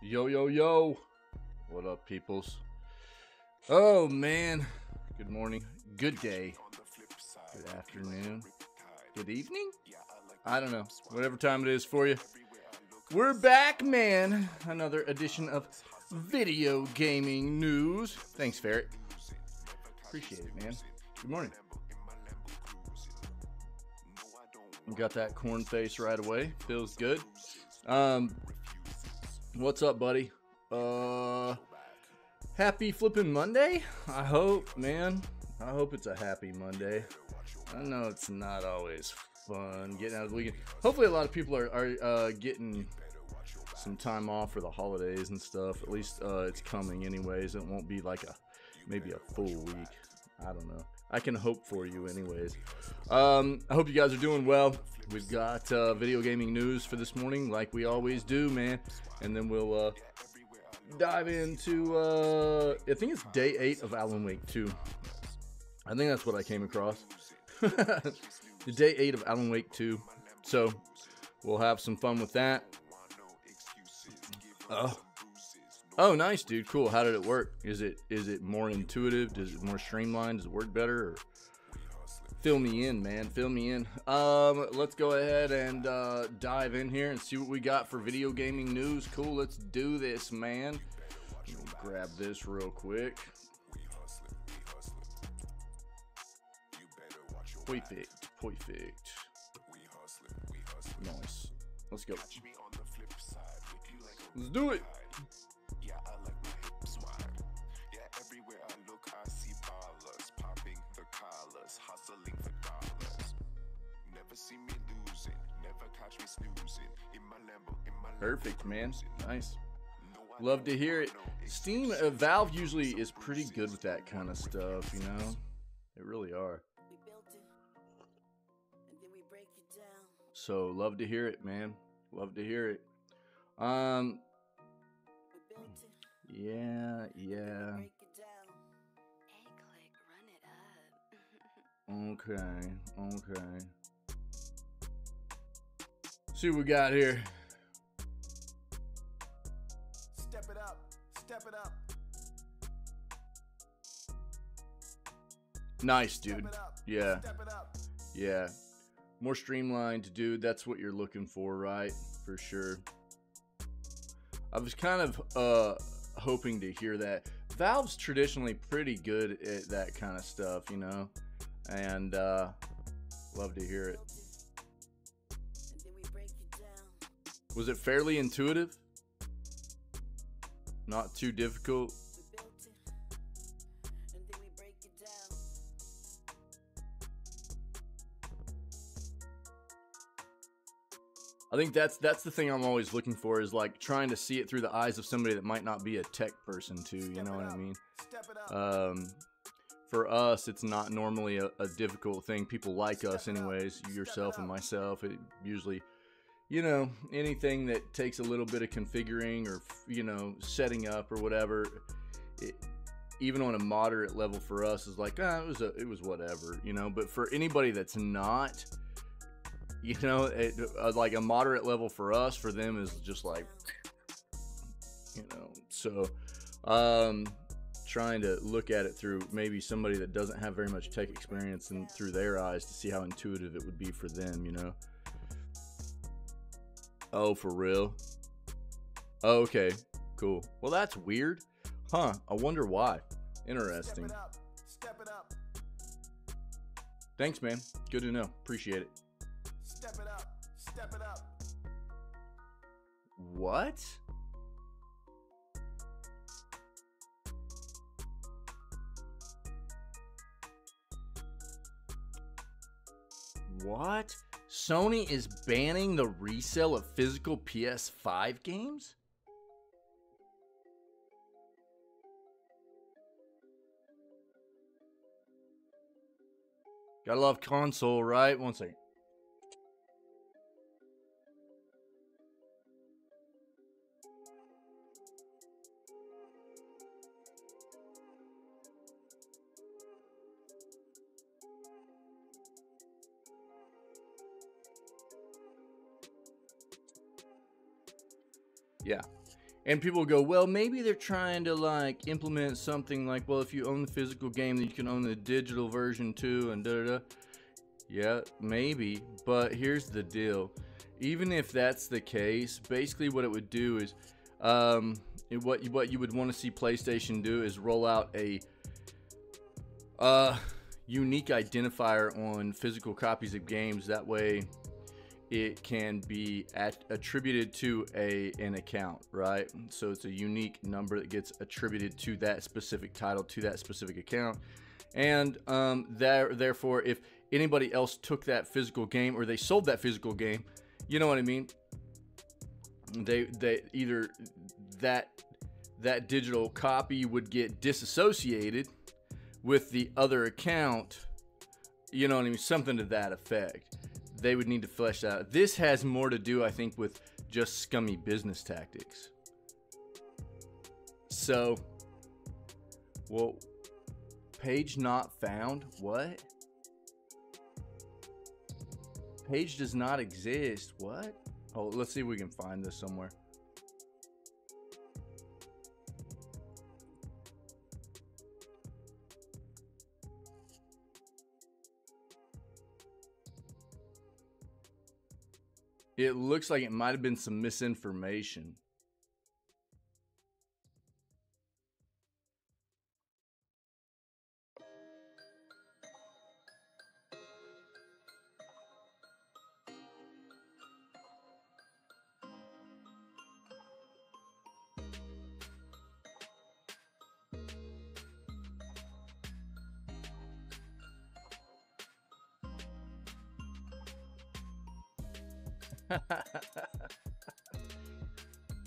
Yo, yo, yo. What up, peoples? Oh, man. Good morning. Good day. Good afternoon. Good evening? I don't know. Whatever time it is for you. We're back, man. Another edition of video gaming news. Thanks, Ferret. Appreciate it, man. Good morning. Got that corn face right away. Feels good. What's up, buddy? Happy flipping Monday? I hope, man. I hope it's a happy Monday. I know it's not always fun getting out of the weekend. Hopefully a lot of people are getting some time off for the holidays and stuff. At least it's coming anyways. It won't be like maybe a full week. I don't know. I can hope for you anyways. I hope you guys are doing well. We've got video gaming news for this morning like we always do, man. And then we'll dive into, I think it's day 8 of Alan Wake 2. I think that's what I came across. The day 8 of Alan Wake 2. So we'll have some fun with that. Oh, nice, dude. Cool. How did it work? Is it more intuitive? Is it more streamlined? Does it work better? Or fill me in, man. Fill me in. Let's go ahead and dive in here and see what we got for video gaming news. Cool. Let's do this, man. Let me grab this real quick. Perfect. Perfect. Nice. Let's go. Let's do it. Perfect, man. Nice. Love to hear it. Steam, Valve usually is pretty good with that kind of stuff, you know? They really are. So, love to hear it, man. Love to hear it. Yeah. Okay. See what we got here. Step it up. Nice, dude. Yeah. More streamlined, dude. That's what you're looking for, right? For sure. I was kind of hoping to hear that. Valve's traditionally pretty good at that kind of stuff, you know? And love to hear it. Was it fairly intuitive? Not too difficult? I think that's the thing I'm always looking for, is like trying to see it through the eyes of somebody that might not be a tech person too, you know what I mean? For us, it's not normally a difficult thing. People like us anyways, yourself and myself. It usually, you know, anything that takes a little bit of configuring or, you know, setting up or whatever, even on a moderate level for us is like, it was whatever, you know. But for anybody that's not, you know, like a moderate level for us, for them is just like, you know. So trying to look at it through maybe somebody that doesn't have very much tech experience and through their eyes to see how intuitive it would be for them, you know. Oh, for real? Oh, okay, cool. Well, that's weird. Huh, I wonder why. Interesting. Step it up. Thanks, man. Good to know. Appreciate it. Step it up. What? What? Sony is banning the resale of physical PS5 games? Gotta love console, right? One second. Yeah. And people go, well, maybe they're trying to like implement something like, well, if you own the physical game, then you can own the digital version too, and da-da-da. Yeah, maybe, but here's the deal. Even if that's the case, basically what it would do is, what you would want to see PlayStation do is roll out a unique identifier on physical copies of games. That way it can be attributed to an account, right? So it's a unique number that gets attributed to that specific title, to that specific account. And therefore, if anybody else took that physical game, or they sold that physical game, you know what I mean? They either that digital copy would get disassociated with the other account, you know what I mean? Something to that effect. They would need to flesh that out. This has more to do, I think, with just scummy business tactics. So, well, page not found? What? Page does not exist. What? Oh, let's see if we can find this somewhere. It looks like it might have been some misinformation.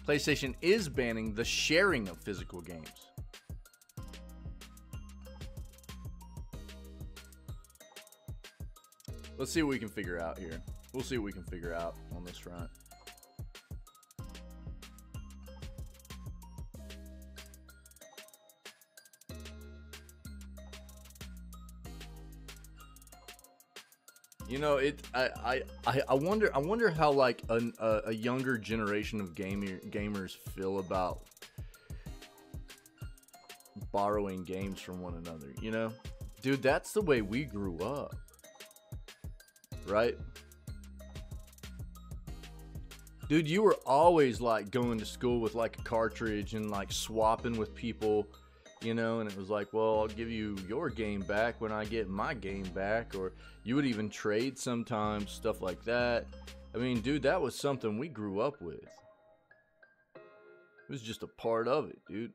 PlayStation is banning the sharing of physical games. Let's see what we can figure out here. We'll see what we can figure out on this front. You know, I wonder how like a younger generation of gamers feel about borrowing games from one another. You know, dude, that's the way we grew up, right? Dude, you were always like going to school with like a cartridge and like swapping with people, you know, and it was like, well, I'll give you your game back when I get my game back, or you would even trade sometimes, stuff like that. I mean, dude, that was something we grew up with. It was just a part of it, dude.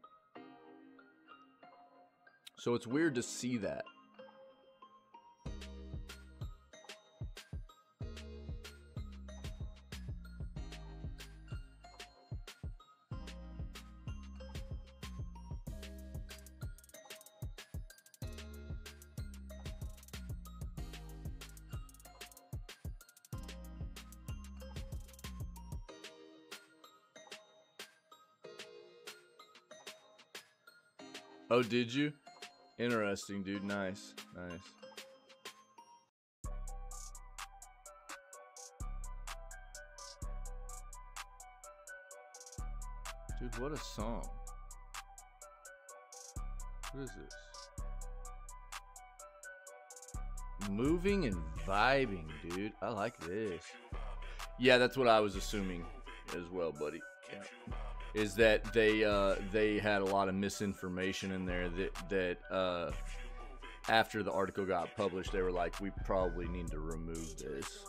So it's weird to see that. Oh, did you? Interesting, dude. Nice. Nice. Dude, what a song. What is this? Moving and vibing, dude. I like this. Yeah, that's what I was assuming as well, buddy. Yeah. Is that they had a lot of misinformation in there that after the article got published, they were like, we probably need to remove this.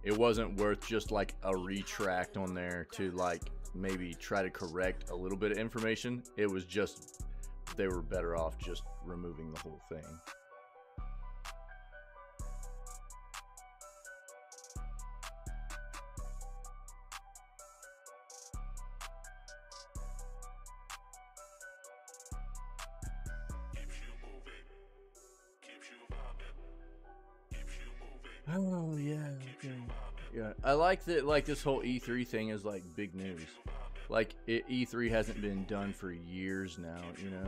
It wasn't worth just like a retract on there to like maybe try to correct a little bit of information. It was just, they were better off just removing the whole thing. Oh yeah, okay. Yeah, I like that. Like this whole E3 thing is like big news. Like E3 hasn't been done for years now, you know.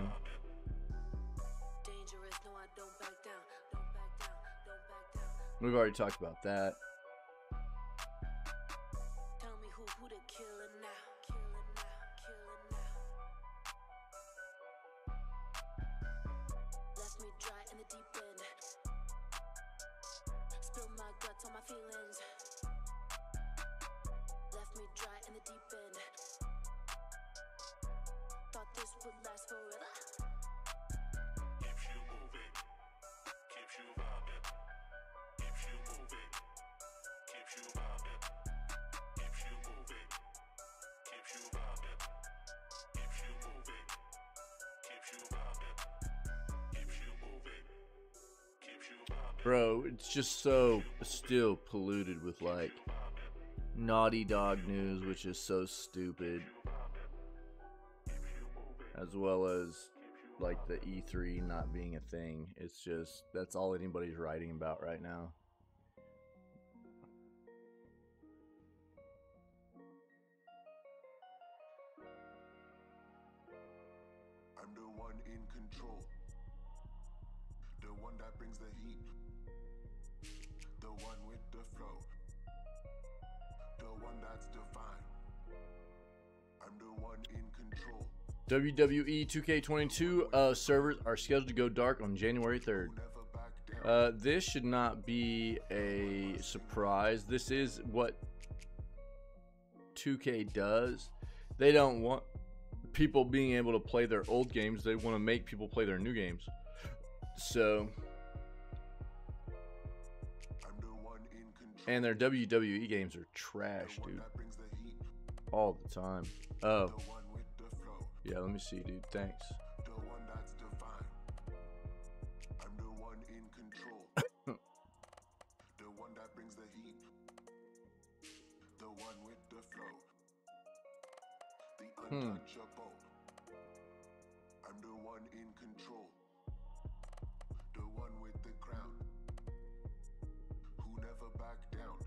We've already talked about that. Tell me who the killer now. Killer now. Killer now. Left me dry in the deep end. Spill my guts on my feelings. Left me dry in the deep end. Thought this would last forever. Keeps you moving, keeps you vibing, keeps you moving, keeps you vibing, keeps you moving, keeps you vibing, keeps you moving, keeps you vibing, keeps you moving, keeps you vibing. Bro, it's just so still polluted with like Naughty Dog news, which is so stupid, as well as like the E3 not being a thing. It's just, that's all anybody's writing about right now. I'm the one in control. The one that brings the heat. The one with the flow. The one that's divine. I'm the one in control. WWE 2K22 servers are scheduled to go dark on January 3rd. This should not be a surprise. This is what 2K does. They don't want people being able to play their old games. They want to make people play their new games. So, and their WWE games are trash, dude. All the time. Oh. Yeah, let me see, dude. Thanks. The one that's divine. I'm the one in control. The one that brings the heat. The one with the flow. The untouchable. I'm the one in control. The one with the crown. Who never back down.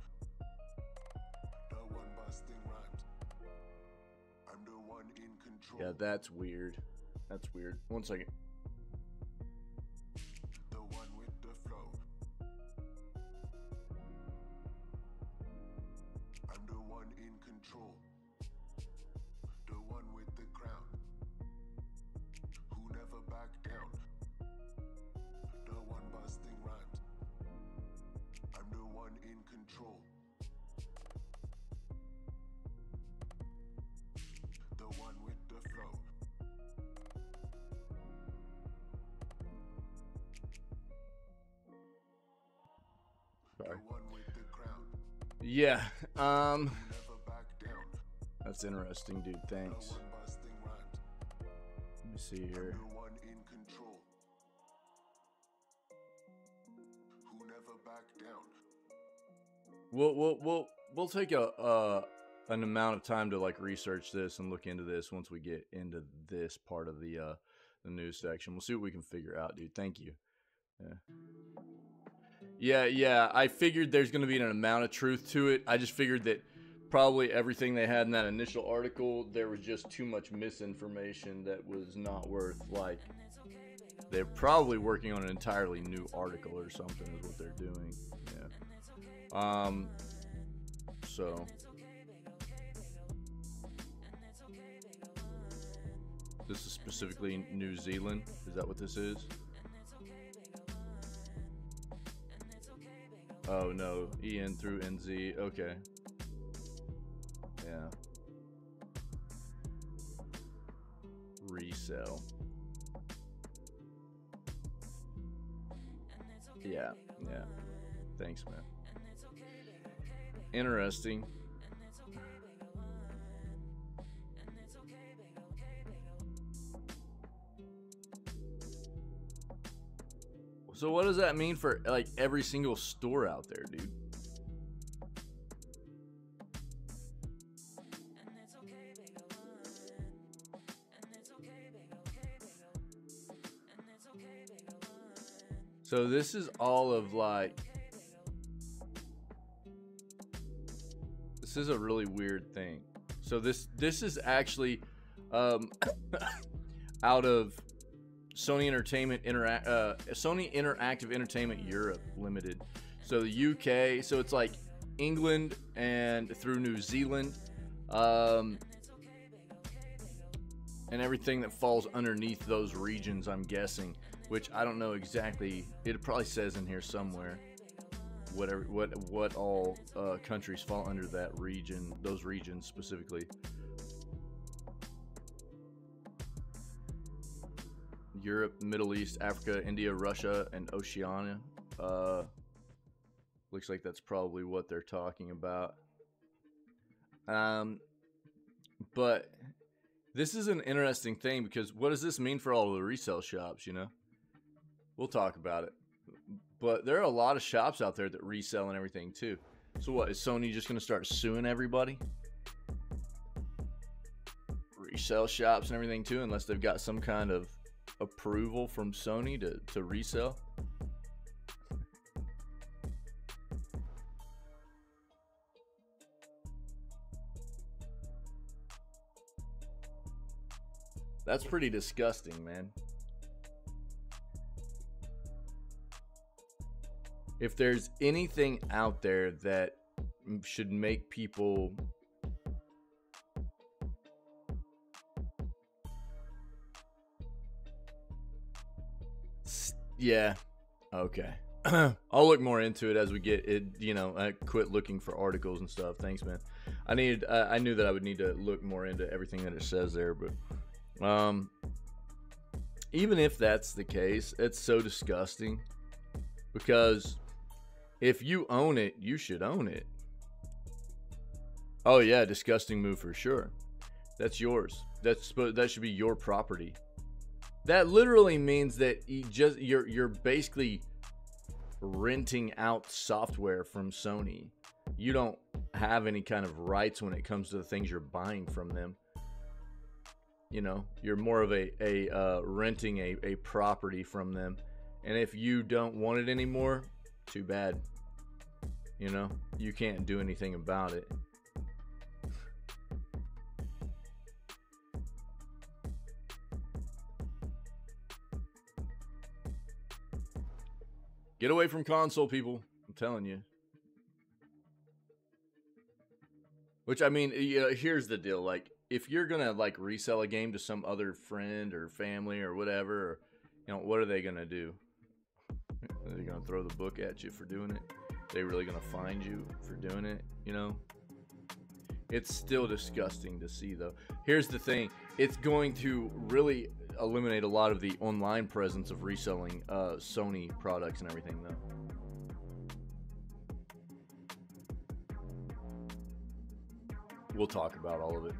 The one busting rhymes. I'm the one in control. Yeah, that's weird. That's weird. One second. The one with the flow. I'm the one in control. The one with the crown. Who never back down. The one busting rhymes. I'm the one in control. The one with the flow. Sorry. The one with the crown. Yeah. Never back down. That's interesting, dude. Thanks. The one busting rhymes. Let me see here. The one in control. Who never back down. We'll take an amount of time to like research this and look into this once we get into this part of the news section. We'll see what we can figure out, dude. Thank you. Yeah. I figured there's going to be an amount of truth to it. I just figured that probably everything they had in that initial article, there was just too much misinformation that was not worth, like, they're probably working on an entirely new article or something is what they're doing. Yeah. So this is specifically New Zealand. Is that what this is? Oh no, EN through NZ. Okay. Yeah. Resell. Yeah. Thanks, man. Interesting. So what does that mean for like every single store out there, dude? So this is all of like, this is a really weird thing. So this is actually out of Sony Interactive Entertainment Europe Limited. So the UK, so it's like England and through New Zealand, and everything that falls underneath those regions, I'm guessing, which I don't know exactly. It probably says in here somewhere what all countries fall under that region, those regions specifically. Europe, Middle East, Africa, India, Russia, and Oceania. Looks like that's probably what they're talking about. But this is an interesting thing, because what does this mean for all the resale shops, you know? We'll talk about it. But there are a lot of shops out there that resell and everything too. So what, is Sony just going to start suing everybody? Resell shops and everything too, unless they've got some kind of approval from Sony to resell? That's pretty disgusting, man. If there's anything out there that should make people yeah, okay. I'll look more into it as we get it, you know. I quit looking for articles and stuff. Thanks, man. I knew that I would need to look more into everything that it says there, but even if that's the case, it's so disgusting, because if you own it, you should own it. Oh yeah, disgusting move for sure. That's yours. That should be your property. That literally means that you're basically renting out software from Sony. You don't have any kind of rights when it comes to the things you're buying from them. You know, you're more of a renting a property from them. And if you don't want it anymore, too bad. You know, you can't do anything about it. Get away from console, people. I'm telling you. Which, I mean, you know, here's the deal. Like, if you're going to, like, resell a game to some other friend or family or whatever, or, you know, what are they going to do? Are they going to throw the book at you for doing it? Are they really going to find you for doing it? You know? It's still disgusting to see, though. Here's the thing. It's going to really eliminate a lot of the online presence of reselling Sony products and everything, though. We'll talk about all of it.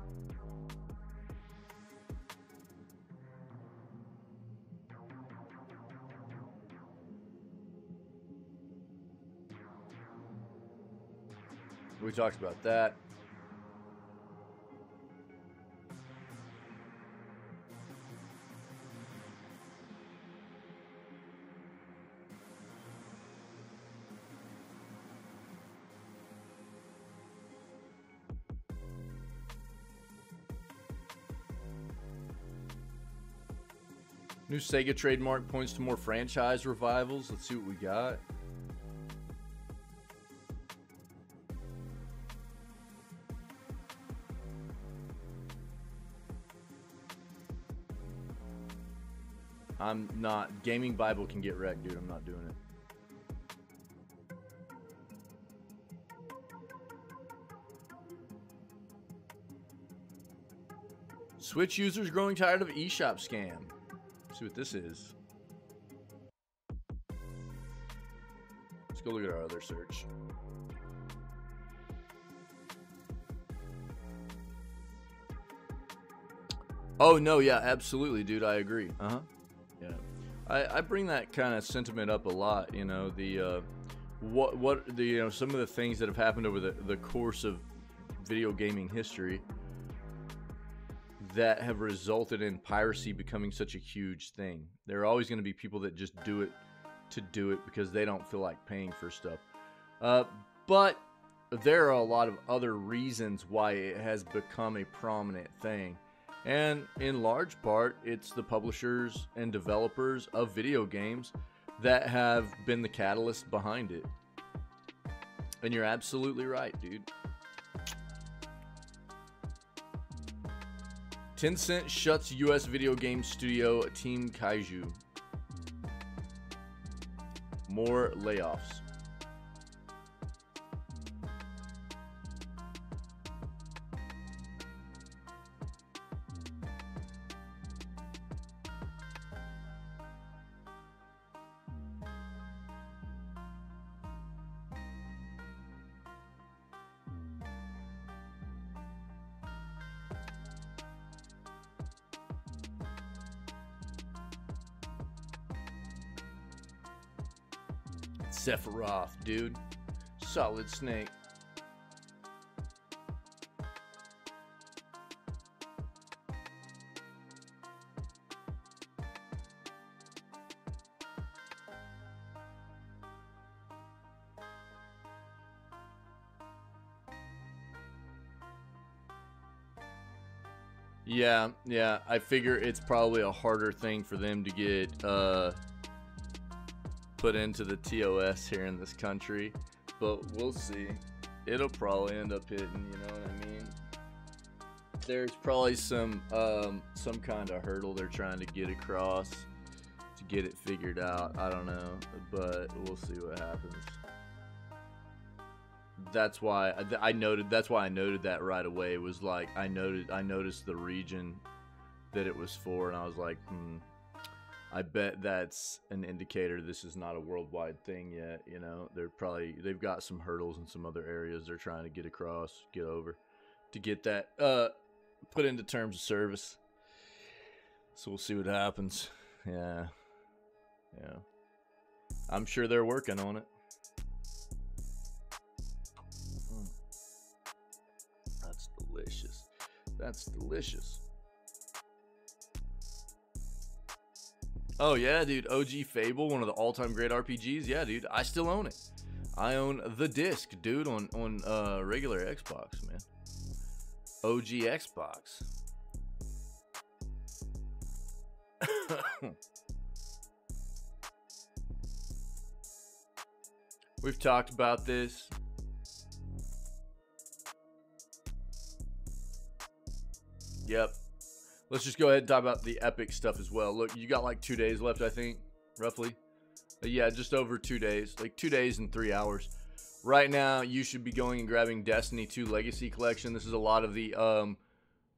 We talked about that. New Sega trademark points to more franchise revivals. Let's see what we got. I'm not. Gaming Bible can get wrecked, dude. I'm not doing it. Switch users growing tired of eShop scam. Let's see what this is. Let's go look at our other search. Oh no, yeah, absolutely, dude. I agree. Yeah. I bring that kind of sentiment up a lot. You know, the you know, some of the things that have happened over the course of video gaming history that have resulted in piracy becoming such a huge thing. There are always going to be people that just do it to do it because they don't feel like paying for stuff. But there are a lot of other reasons why it has become a prominent thing. And in large part, it's the publishers and developers of video games that have been the catalyst behind it. And you're absolutely right, dude. Tencent shuts U.S. video game studio Team Kaiju. More layoffs. Sephiroth, dude. Solid Snake. Yeah, I figure it's probably a harder thing for them to get put into the TOS here in this country, but we'll see. It'll probably end up hitting, you know what I mean? There's probably some kind of hurdle they're trying to get across to get it figured out. I don't know, but we'll see what happens. That's why I noted that right away. Was like I noticed the region that it was for, and I was like, I bet that's an indicator this is not a worldwide thing yet. You know, they've got some hurdles in some other areas they're trying to get across, get over, to get that put into terms of service. So we'll see what happens. Yeah. I'm sure they're working on it. That's delicious. That's delicious. Oh yeah, dude. OG Fable, one of the all-time great RPGs. Yeah, dude. I still own it. I own the disc, dude, on regular Xbox, man. OG Xbox. We've talked about this. Yep. Let's just go ahead and talk about the Epic stuff as well. Look, you got like 2 days left, I think, roughly. Yeah, just over 2 days. Like 2 days and 3 hours. Right now, you should be going and grabbing Destiny 2 Legacy Collection. This is a lot of the,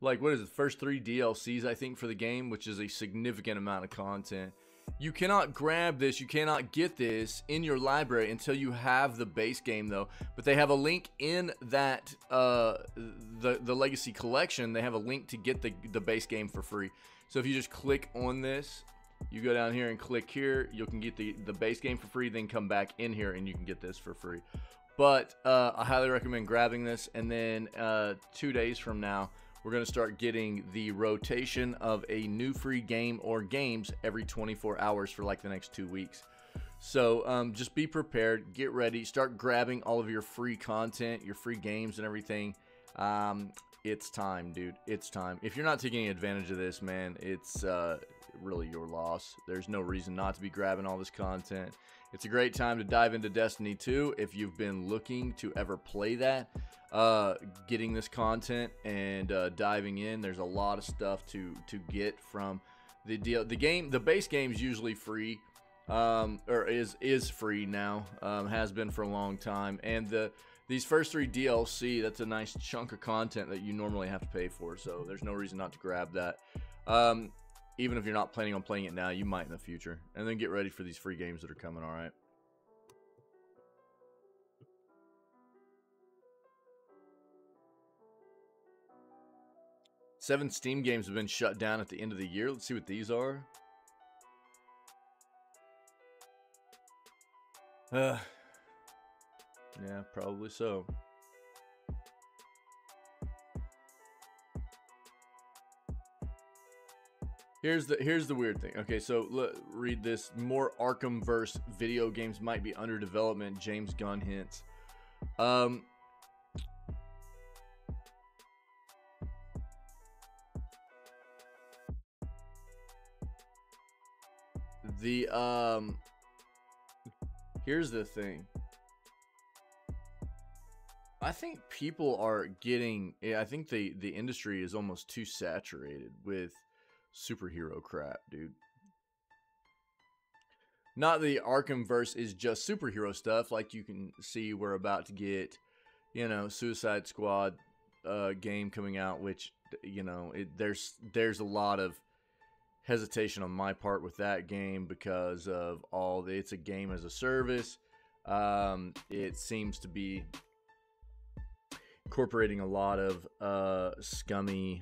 like, what is it? First 3 DLCs, I think, for the game, which is a significant amount of content. You cannot grab this, you cannot get this in your library until you have the base game, though. But they have a link in that, the Legacy Collection. They have a link to get the base game for free. So if you just click on this, you go down here and click here, you can get the base game for free, then come back in here and you can get this for free. But I highly recommend grabbing this, and then 2 days from now, we're going to start getting the rotation of a new free game or games every 24 hours for like the next 2 weeks. So just be prepared, get ready, start grabbing all of your free content, your free games and everything. It's time, dude. It's time. If you're not taking advantage of this, man, it's really your loss. There's no reason not to be grabbing all this content. It's a great time to dive into Destiny 2 if you've been looking to ever play that. Getting this content and diving in, there's a lot of stuff to get from the deal. The base game's usually free, or is free now, has been for a long time, and these first 3 DLC, that's a nice chunk of content that you normally have to pay for, so there's no reason not to grab that. Even if you're not planning on playing it now, you might in the future. And then get ready for these free games that are coming, alright? Seven Steam games have been shut down at the end of the year. Let's see what these are. Yeah, probably so. Here's the weird thing. Okay, so read this. More Arkhamverse video games might be under development. James Gunn hints. Here's the thing. I think people are getting. I think the industry is almost too saturated with superhero crap, dude. Not the Arkhamverse is just superhero stuff. Like you can see, we're about to get, you know, Suicide Squad game coming out, which, you know, there's a lot of hesitation on my part with that game because of it's a game as a service. It seems to be incorporating a lot of scummy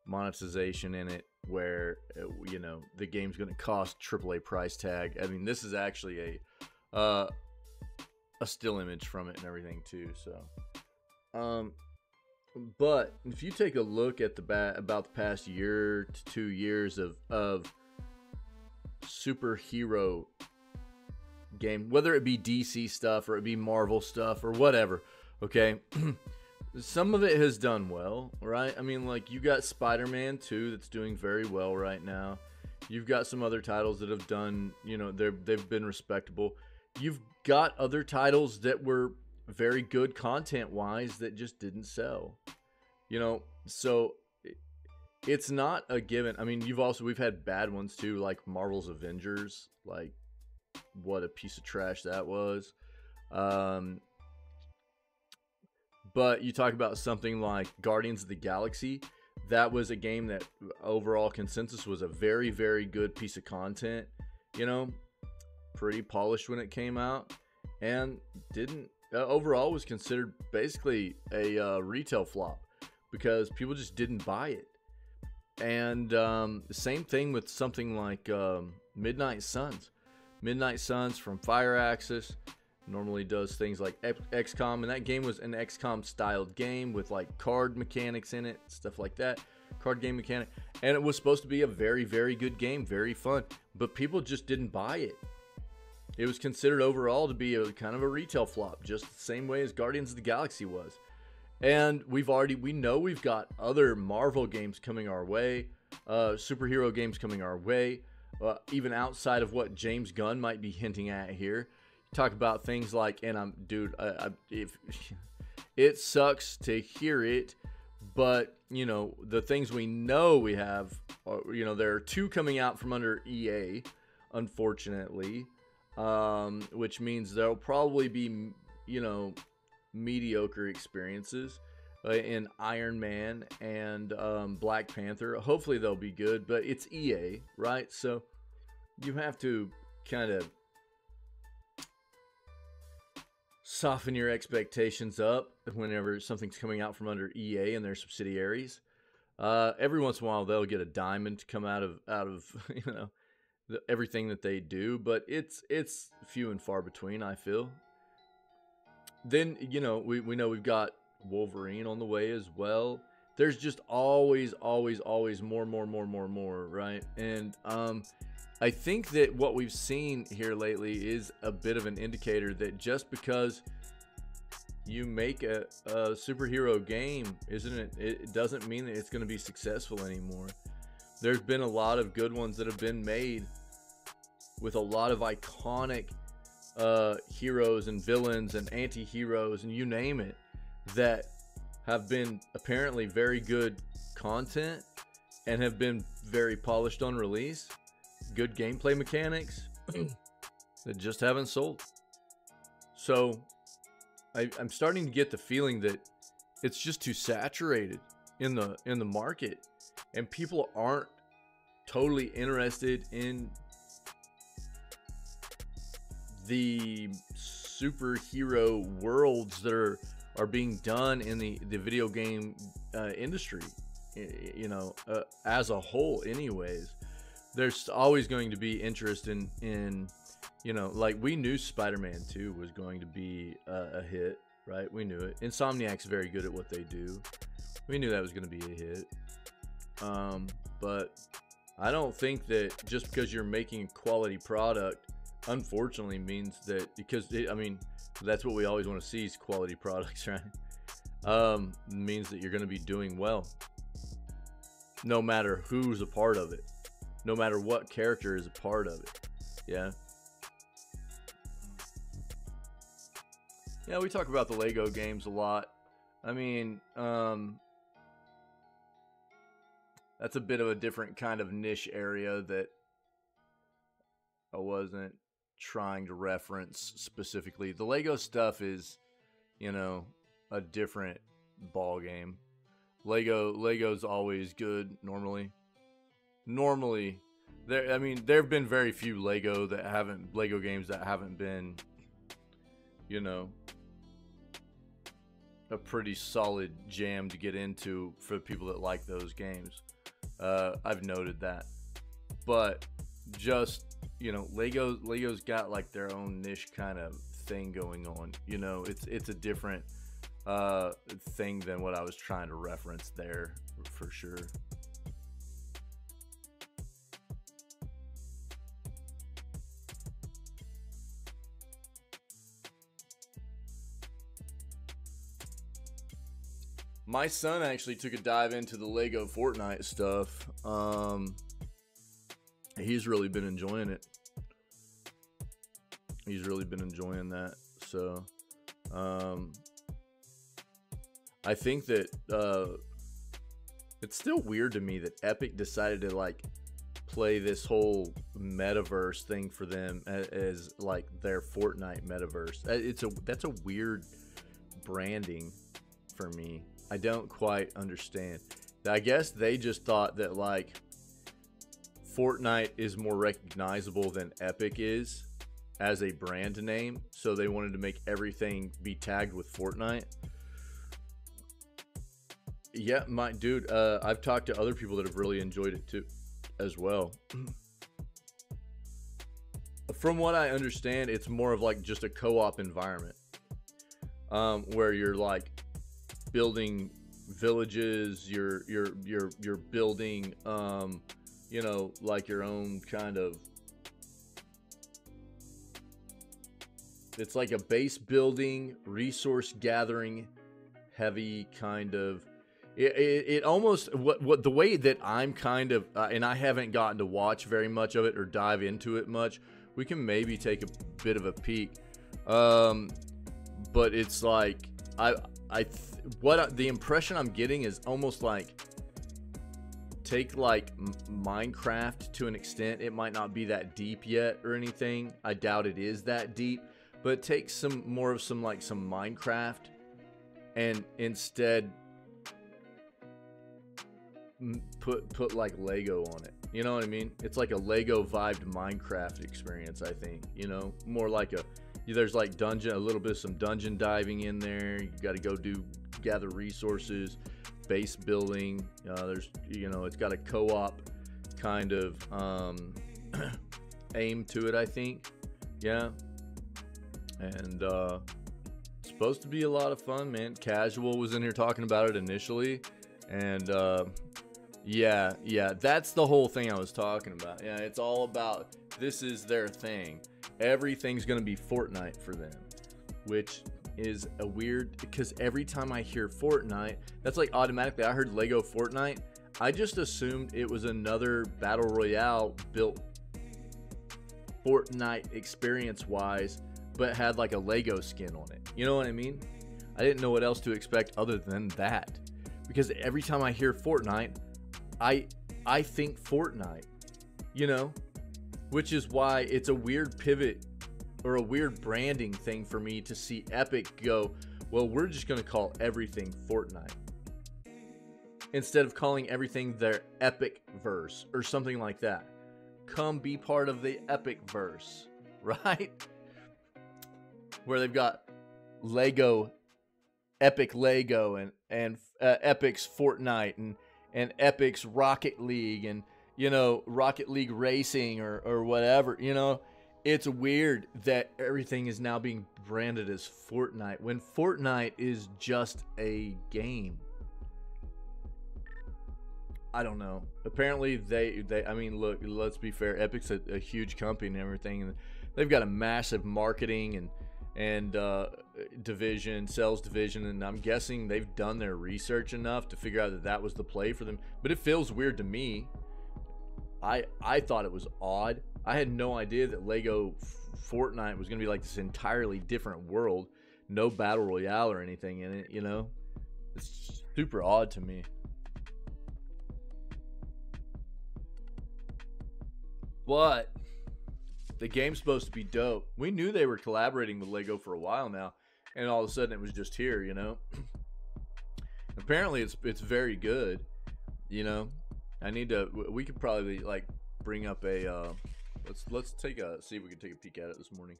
monetization in it, where you know, the game's going to cost AAA price tag. I mean, this is actually a still image from it and everything too. So, but if you take a look at about the past year to 2 years of superhero game, whether it be DC stuff or it be Marvel stuff or whatever, okay, some of it has done well, right? I mean, like, you got Spider-Man 2 that's doing very well right now. You've got some other titles that have done, you know, they've been respectable. You've got other titles that were very good content-wise that just didn't sell, you know? So it's not a given. I mean, we've had bad ones too, like Marvel's Avengers. Like, what a piece of trash that was. But you talk about something like Guardians of the Galaxy. That was a game that overall consensus was a very, very good piece of content. You know, pretty polished when it came out, and didn't overall was considered basically a retail flop because people just didn't buy it. And the same thing with something like Midnight Suns. Midnight Suns from Firaxis normally does things like XCOM, and that game was an XCOM styled game with like card mechanics in it, stuff like that, card game mechanic, and it was supposed to be a very, very good game, very fun, but people just didn't buy it. It was considered overall to be a kind of a retail flop, just the same way as Guardians of the Galaxy was. And we know we've got other Marvel games coming our way, superhero games coming our way, even outside of what James Gunn might be hinting at here. Talk about things like, and if it sucks to hear it, but you know, the things we know we have, you know, there are 2 coming out from under EA, unfortunately, which means there'll probably be, you know, mediocre experiences in Iron Man and Black Panther. Hopefully they'll be good, but it's EA, right? So you have to kind of soften your expectations up whenever something's coming out from under EA and their subsidiaries. Every once in a while they'll get a diamond to come out of you know, everything that they do, but it's few and far between, I feel. Then, you know, we know we've got Wolverine on the way as well. There's just always more, right? And I think that what we've seen here lately is a bit of an indicator that just because you make a superhero game, it doesn't mean that it's going to be successful anymore. There's been a lot of good ones that have been made with a lot of iconic heroes and villains and anti-heroes and you name it, that have been apparently very good content and have been very polished on release, good gameplay mechanics that just haven't sold. So I'm starting to get the feeling that it's just too saturated in the market, and people aren't totally interested in the superhero worlds that are being done in the video game industry, you know, as a whole. Anyways, there's always going to be interest in you know, like, we knew Spider-Man 2 was going to be a hit, right? We knew it. Insomniac's very good at what they do. We knew that was going to be a hit. But I don't think that just because you're making a quality product, unfortunately, means that, because I mean, that's what we always want to see, is quality products, right? Means that you're going to be doing well, no matter who's a part of it, no matter what character is a part of it. Yeah. Yeah, we talk about the Lego games a lot. I mean, that's a bit of a different kind of niche area that I wasn't trying to reference specifically. The Lego stuff is, you know, a different ball game. Lego's always good normally. There have been very few Lego games that haven't been, you know, a pretty solid jam to get into for people that like those games. I've noted that. But just, you know, Lego's got like their own niche kind of thing going on. You know, it's a different thing than what I was trying to reference there for sure. My son actually took a dive into the Lego Fortnite stuff. He's really been enjoying it. He's really been enjoying that. So, I think that it's still weird to me that Epic decided to like play this whole metaverse thing for them as like their Fortnite metaverse. That's a weird branding for me. I don't quite understand. I guess they just thought that like Fortnite is more recognizable than Epic is as a brand name, so they wanted to make everything be tagged with Fortnite. Yeah, my dude, I've talked to other people that have really enjoyed it too, as well. From what I understand, it's more of like just a co-op environment, where you're like building villages, you're building, you know, like your own kind of. It's like a base building, resource gathering, heavy kind of. It almost what the way that I'm kind of, and I haven't gotten to watch very much of it or dive into it much. We can maybe take a bit of a peek, but it's like the impression I'm getting is almost like take like Minecraft to an extent. It might not be that deep yet or anything. I doubt it is that deep, but take some Minecraft and instead put like Lego on it. You know what I mean? It's like a Lego vibed Minecraft experience, I think. You know, more like there's like a little bit of some dungeon diving in there. You got to go gather resources, base building. There's, you know, it's got a co-op kind of aim to it, I think. Yeah. And it's supposed to be a lot of fun, man. Casual was in here talking about it initially, and yeah, that's the whole thing I was talking about. Yeah, it's all about, this is their thing. Everything's gonna be Fortnite for them, which is a weird, because every time I hear Fortnite, that's like automatically, I heard Lego Fortnite, I just assumed it was another battle royale built Fortnite experience wise, but had like a Lego skin on it. You know what I mean? I didn't know what else to expect other than that, because every time I hear Fortnite, I think Fortnite, you know, which is why it's a weird pivot or a weird branding thing for me to see Epic go, well, we're just going to call everything Fortnite instead of calling everything their Epic verse or something like that. Come be part of the Epic verse, right? Where they've got Lego, Epic Lego, and Epic's Fortnite, and Epic's Rocket League, and, you know, Rocket League Racing or whatever. You know, it's weird that everything is now being branded as Fortnite when Fortnite is just a game. I don't know. Apparently they I mean, look, let's be fair. Epic's a huge company and everything, and they've got a massive marketing and sales division, and I'm guessing they've done their research enough to figure out that was the play for them. But it feels weird to me. I thought it was odd. I had no idea that Lego Fortnite was going to be like this entirely different world no battle royale or anything in it, you know? It's super odd to me. But the game's supposed to be dope. We knew they were collaborating with Lego for a while now, and all of a sudden it was just here, you know? Apparently it's very good, you know? We could probably like bring up a let's take a see if we can take a peek at it this morning.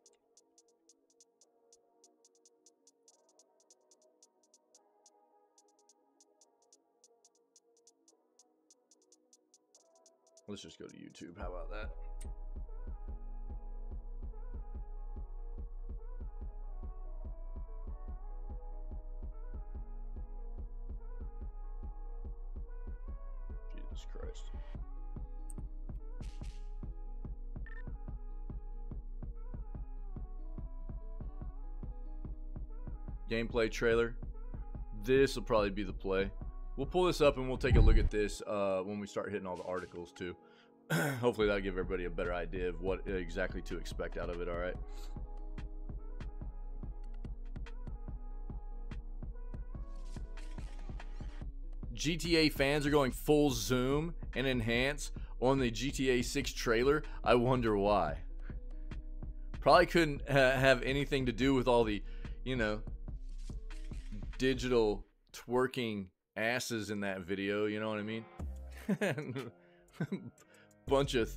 Let's just go to YouTube. How about that? Jesus Christ. Gameplay trailer. This will probably be the play. We'll pull this up and we'll take a look at this when we start hitting all the articles too. Hopefully that'll give everybody a better idea of what exactly to expect out of it, alright? GTA fans are going full zoom and enhance on the GTA 6 trailer. I wonder why. Probably couldn't have anything to do with all the, you know, digital twerking asses in that video, you know what I mean? Bunch of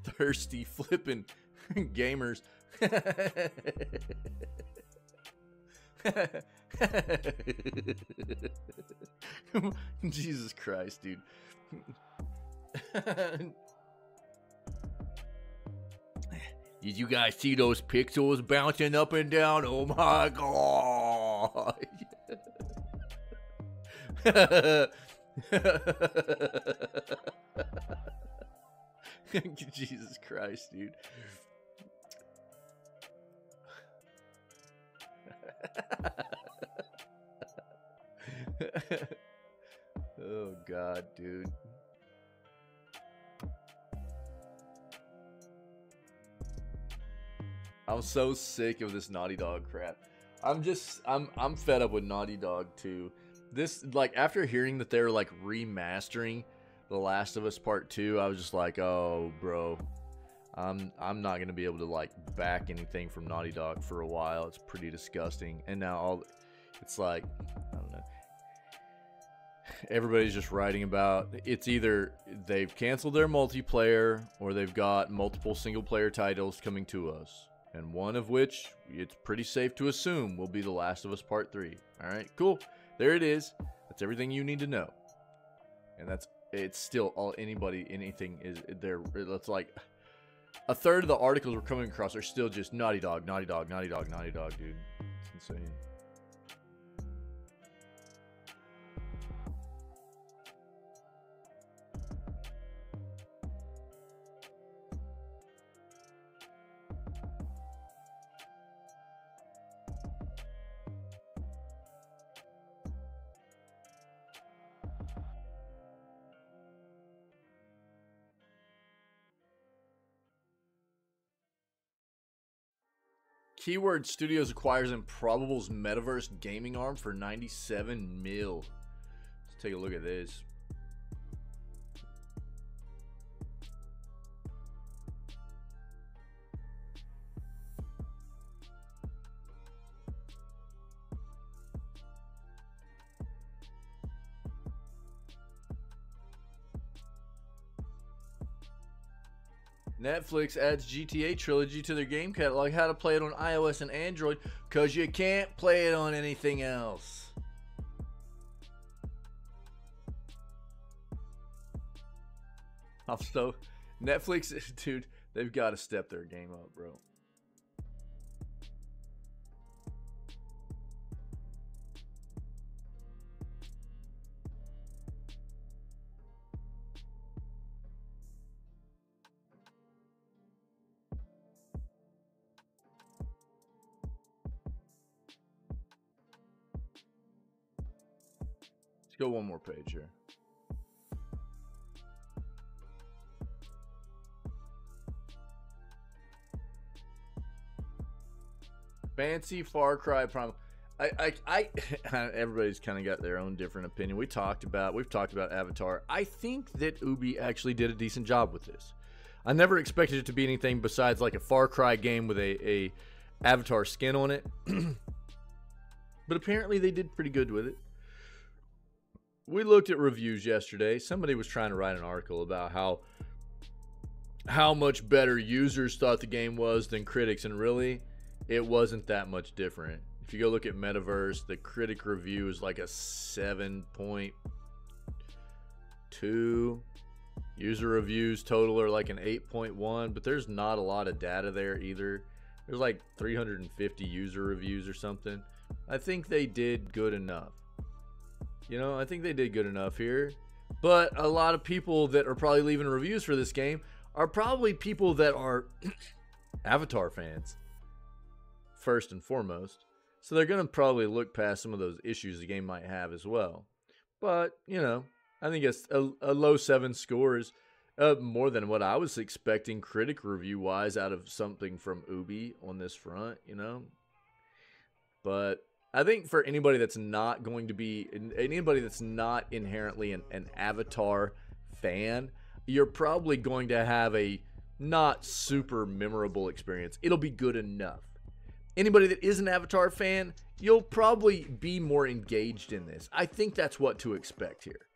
thirsty flipping gamers. Jesus Christ, dude. Did you guys see those pixels bouncing up and down? Oh my god. Jesus Christ, dude. Oh god, dude. I'm so sick of this Naughty Dog crap. I'm fed up with Naughty Dog too. This, like, after hearing that they were like remastering The Last of Us Part 2, I was just like, oh bro, I'm not gonna be able to like back anything from Naughty Dog for a while. It's pretty disgusting. And now it's like, I don't know, everybody's just writing about it's either they've canceled their multiplayer or they've got multiple single player titles coming to us, and one of which it's pretty safe to assume will be The Last of Us Part 3. All right, cool. There it is. That's everything you need to know. And it's still all anything is there. That's like a third of the articles we're coming across are still just Naughty Dog, Naughty Dog, Naughty Dog, Naughty Dog, dude. It's insane. Keyword Studios acquires Improbable's metaverse gaming arm for 97 mil. Let's take a look at this. Netflix adds GTA Trilogy to their game catalog. How to play it on iOS and Android, because you can't play it on anything else. Also, Netflix, dude, they've got to step their game up, bro. Go one more page here. Fancy Far Cry Primal. Everybody's kind of got their own different opinion. We've talked about Avatar. I think that Ubi actually did a decent job with this. I never expected it to be anything besides like a Far Cry game with a Avatar skin on it. But apparently they did pretty good with it. We looked at reviews yesterday. Somebody was trying to write an article about how much better users thought the game was than critics, and really, it wasn't that much different. If you go look at Metaverse, the critic review is like a 7.2. User reviews total are like an 8.1, but there's not a lot of data there either. There's like 350 user reviews or something. I think they did good enough. I think they did good enough here. But a lot of people that are probably leaving reviews for this game are probably people that are Avatar fans, first and foremost. So they're going to probably look past some of those issues the game might have as well. But, I think it's a low 7 score is more than what I was expecting critic review-wise out of something from Ubi on this front, But I think for anybody that's not inherently an Avatar fan, you're probably going to have a not super memorable experience. It'll be good enough. Anybody that is an Avatar fan, you'll probably be more engaged in this. I think that's what to expect here.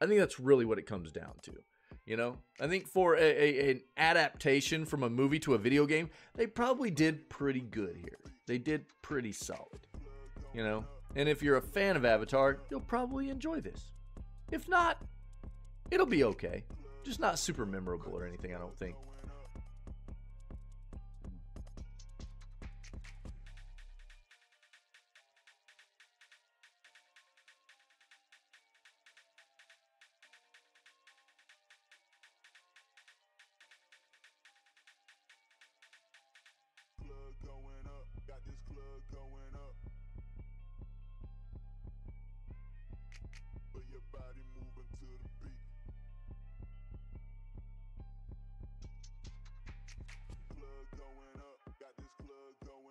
I think that's really what it comes down to. I think for an adaptation from a movie to a video game, they probably did pretty good here. They did pretty solid. And if you're a fan of Avatar, you'll probably enjoy this. If not, it'll be okay. Just not super memorable or anything, I don't think.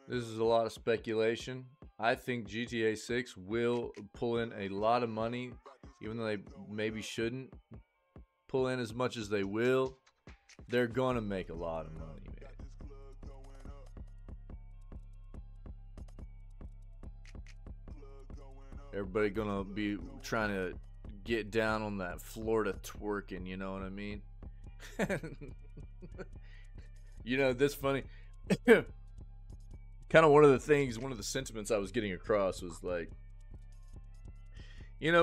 This is a lot of speculation. I think GTA 6 will pull in a lot of money, even though they maybe shouldn't pull in as much as they will. They're gonna make a lot of money, man. Everybody gonna be trying to get down on that Florida twerking, you know what I mean? This funny. Kind of one of the sentiments I was getting across was like,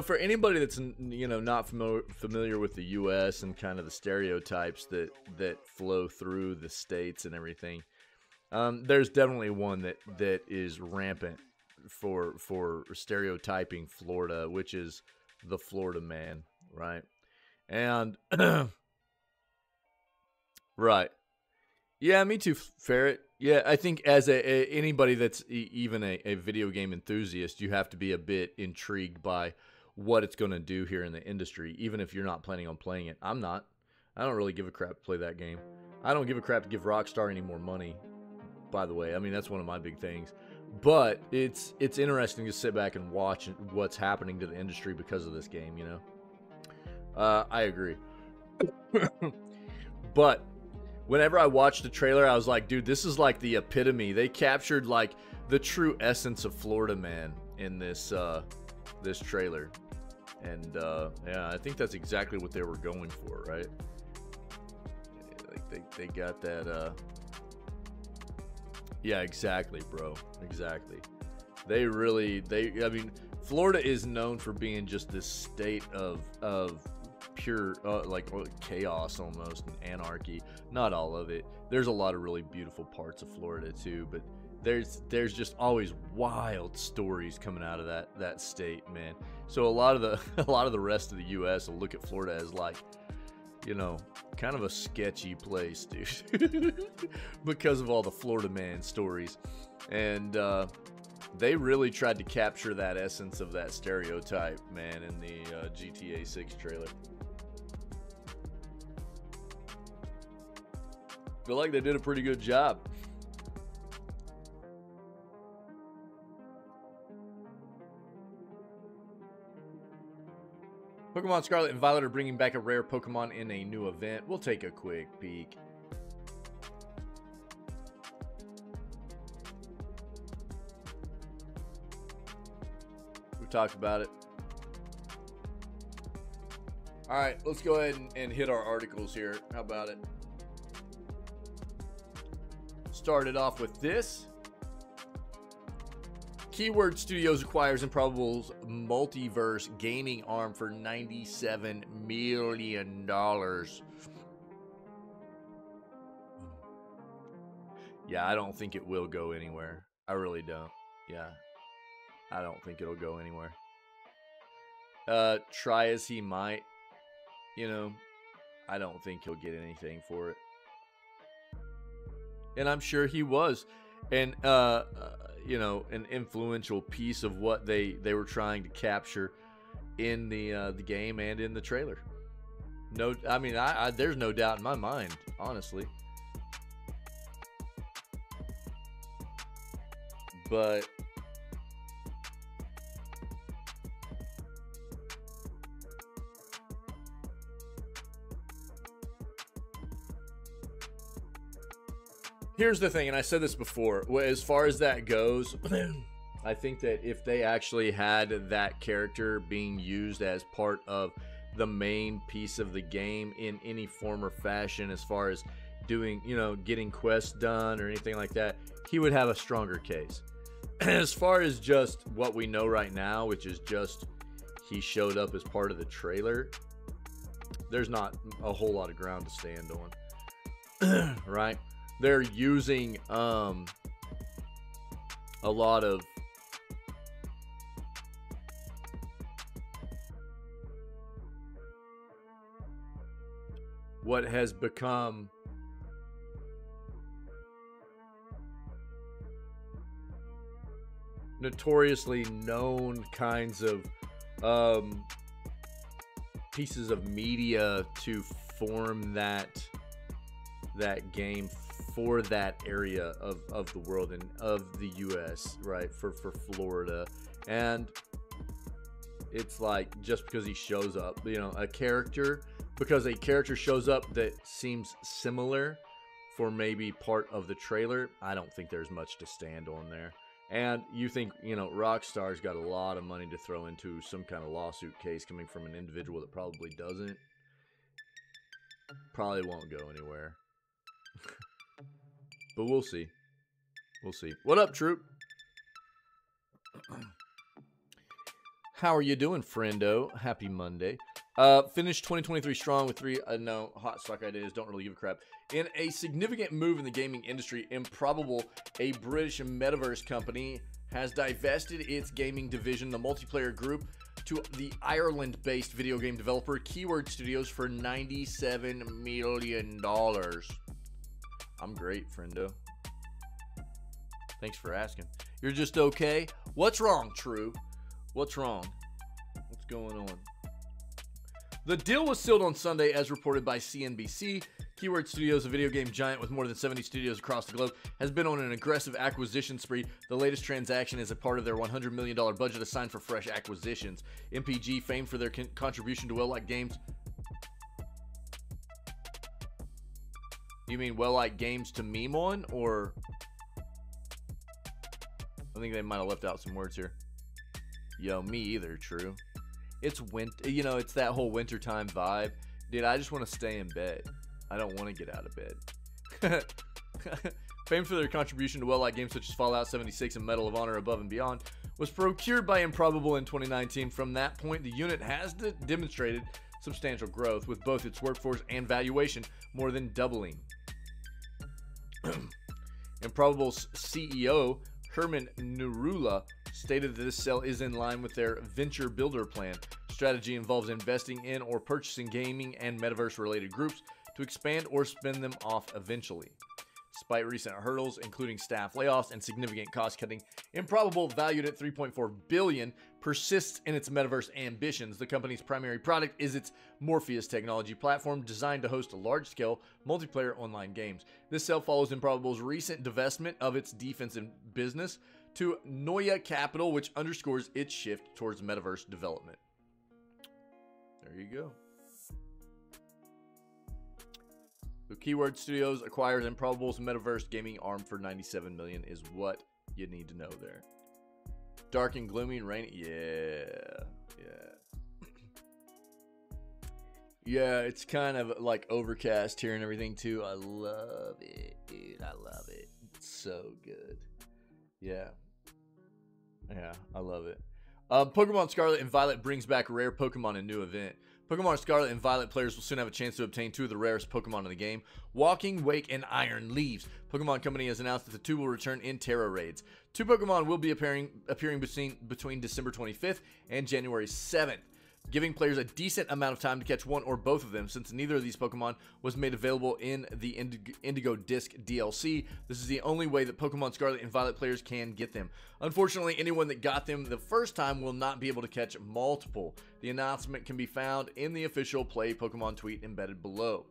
for anybody that's, not familiar with the U.S. and kind of the stereotypes that flow through the states and everything, there's definitely one that is rampant for stereotyping Florida, which is the Florida man, right? And, right. Yeah, me too, Ferret. Yeah, I think as anybody that's even a video game enthusiast, you have to be a bit intrigued by what it's going to do here in the industry, even if you're not planning on playing it. I'm not. I don't really give a crap to play that game. I don't give a crap to give Rockstar any more money, by the way. I mean, that's one of my big things. But it's interesting to sit back and watch what's happening to the industry because of this game, I agree. But whenever I watched the trailer, I was like, dude, this is like the epitome. They captured like the true essence of Florida man in this this trailer. And yeah, I think that's exactly what they were going for, right? Like they got that yeah, exactly, bro. Exactly. I mean, Florida is known for being just this state of pure like chaos almost, and anarchy. Not all of it. There's a lot of really beautiful parts of Florida too, but there's just always wild stories coming out of that state, man. So a lot of the rest of the US will look at Florida as like, kind of a sketchy place, dude. Because of all the Florida man stories. And they really tried to capture that essence of that stereotype, man, in the GTA 6 trailer. Feel like they did a pretty good job. Pokemon Scarlet and Violet are bringing back a rare Pokemon in a new event. We'll take a quick peek. We talked about it. All right, let's go ahead and hit our articles here. How about it? Started off with this. Keyword Studios acquires Improbable's multiverse gaming arm for $97 million. Yeah, I don't think it will go anywhere. I really don't. Yeah, I don't think it'll go anywhere. Try as he might, you know, I don't think he'll get anything for it. And I'm sure he was. And, you know, an influential piece of what they were trying to capture in the game and in the trailer. No, I mean, there's no doubt in my mind, honestly. But here's the thing, and I said this before, as far as that goes, I think that if they actually had that character being used as part of the main piece of the game in any form or fashion, as far as doing, you know, getting quests done or anything like that, he would have a stronger case. As far as just what we know right now, which is just he showed up as part of the trailer, there's not a whole lot of ground to stand on. Right? They're using a lot of what has become notoriously known kinds of pieces of media to form that game for that area of the world and of the US, right? For Florida. And it's like, just because he shows up, you know, because a character shows up that seems similar for maybe part of the trailer, I don't think there's much to stand on there. And you think, you know, Rockstar's got a lot of money to throw into some kind of lawsuit case coming from an individual that probably doesn't. Probably won't go anywhere. But we'll see. We'll see. What up, troop? How are you doing, friendo? Happy Monday. Finished 2023 strong with 3 no hot stock ideas. Don't really give a crap. In a significant move in the gaming industry, Improbable, a British metaverse company, has divested its gaming division, the multiplayer group, to the Ireland-based video game developer Keyword Studios for $97 million. I'm great, friendo. Thanks for asking. You're just okay? What's wrong, True? What's wrong? What's going on? The deal was sealed on Sunday, as reported by CNBC. Keyword Studios, a video game giant with more than 70 studios across the globe, has been on an aggressive acquisition spree. The latest transaction is a part of their $100 million budget assigned for fresh acquisitions. MPG, famed for their contribution to well-liked games. You mean well-liked games to meme on, or? I think they might have left out some words here. Yo, me either, True. It's winter, you know, it's that whole wintertime vibe. Dude, I just want to stay in bed. I don't want to get out of bed. Famed for their contribution to well-liked games such as Fallout 76 and Medal of Honor Above and Beyond, was procured by Improbable in 2019. From that point, the unit has demonstrated substantial growth, with both its workforce and valuation more than doubling. Improbable's CEO, Herman Nurula, stated that this sale is in line with their venture builder plan. Strategy involves investing in or purchasing gaming and metaverse-related groups to expand or spin them off eventually. Despite recent hurdles, including staff layoffs and significant cost-cutting, Improbable, valued at $3.4 billion, persists in its metaverse ambitions. The company's primary product is its Morpheus technology platform, designed to host large-scale multiplayer online games. This sale follows Improbable's recent divestment of its defensive business to Noya Capital, which underscores its shift towards metaverse development. There you go. So Keyword Studios acquires Improbable's metaverse gaming arm for $97 million is what you need to know there. Dark and gloomy and rainy. Yeah. Yeah, it's kind of like overcast here and everything too. I love it, dude. I love it. It's so good. Yeah, I love it. Pokemon Scarlet and Violet brings back rare Pokemon in a new event. Pokemon Scarlet and Violet players will soon have a chance to obtain 2 of the rarest Pokemon in the game, Walking, Wake, and Iron Leaves. Pokemon Company has announced that the 2 will return in Terra Raids. 2 Pokemon will be appearing between December 25th and January 7th, giving players a decent amount of time to catch one or both of them. Since neither of these Pokemon was made available in the Indigo Disc DLC, this is the only way that Pokemon Scarlet and Violet players can get them. Unfortunately, anyone that got them the first time will not be able to catch multiple. The announcement can be found in the official Play Pokemon tweet embedded below.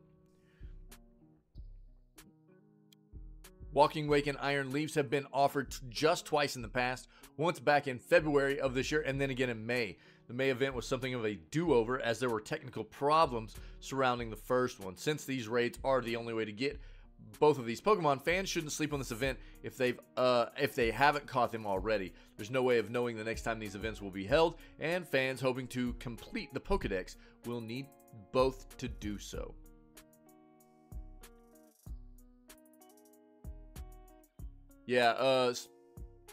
Walking, Wake, and Iron Leaves have been offered just twice in the past, once back in February of this year and then again in May. The May event was something of a do-over as there were technical problems surrounding the first one. Since these raids are the only way to get both of these Pokemon, fans shouldn't sleep on this event if they haven't caught them already. There's no way of knowing the next time these events will be held, and fans hoping to complete the Pokedex will need both to do so. Yeah,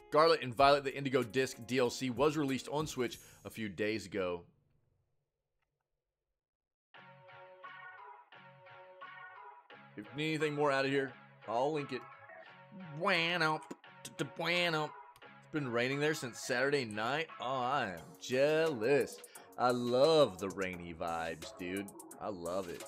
Scarlet and Violet, the Indigo Disc DLC, was released on Switch a few days ago. If you need anything more out of here, I'll link it. Bueno. It's been raining there since Saturday night. Oh, I am jealous. I love the rainy vibes, dude. I love it.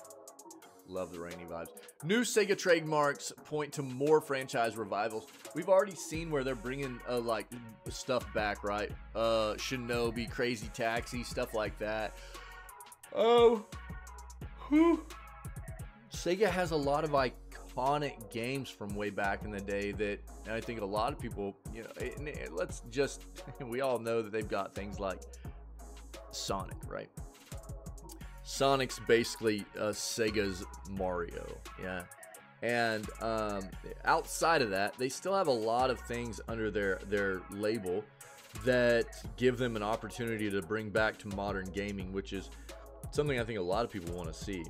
Love the rainy vibes. New Sega trademarks point to more franchise revivals. We've already seen where they're bringing like stuff back, right? Shinobi, Crazy Taxi, stuff like that. Oh, whew. Sega has a lot of iconic games from way back in the day that I think a lot of people, you know, let's just, we all know that they've got things like Sonic, right? Sonic's basically Sega's Mario, yeah. And outside of that, they still have a lot of things under their label that give them an opportunity to bring back to modern gaming, which is something I think a lot of people want to see.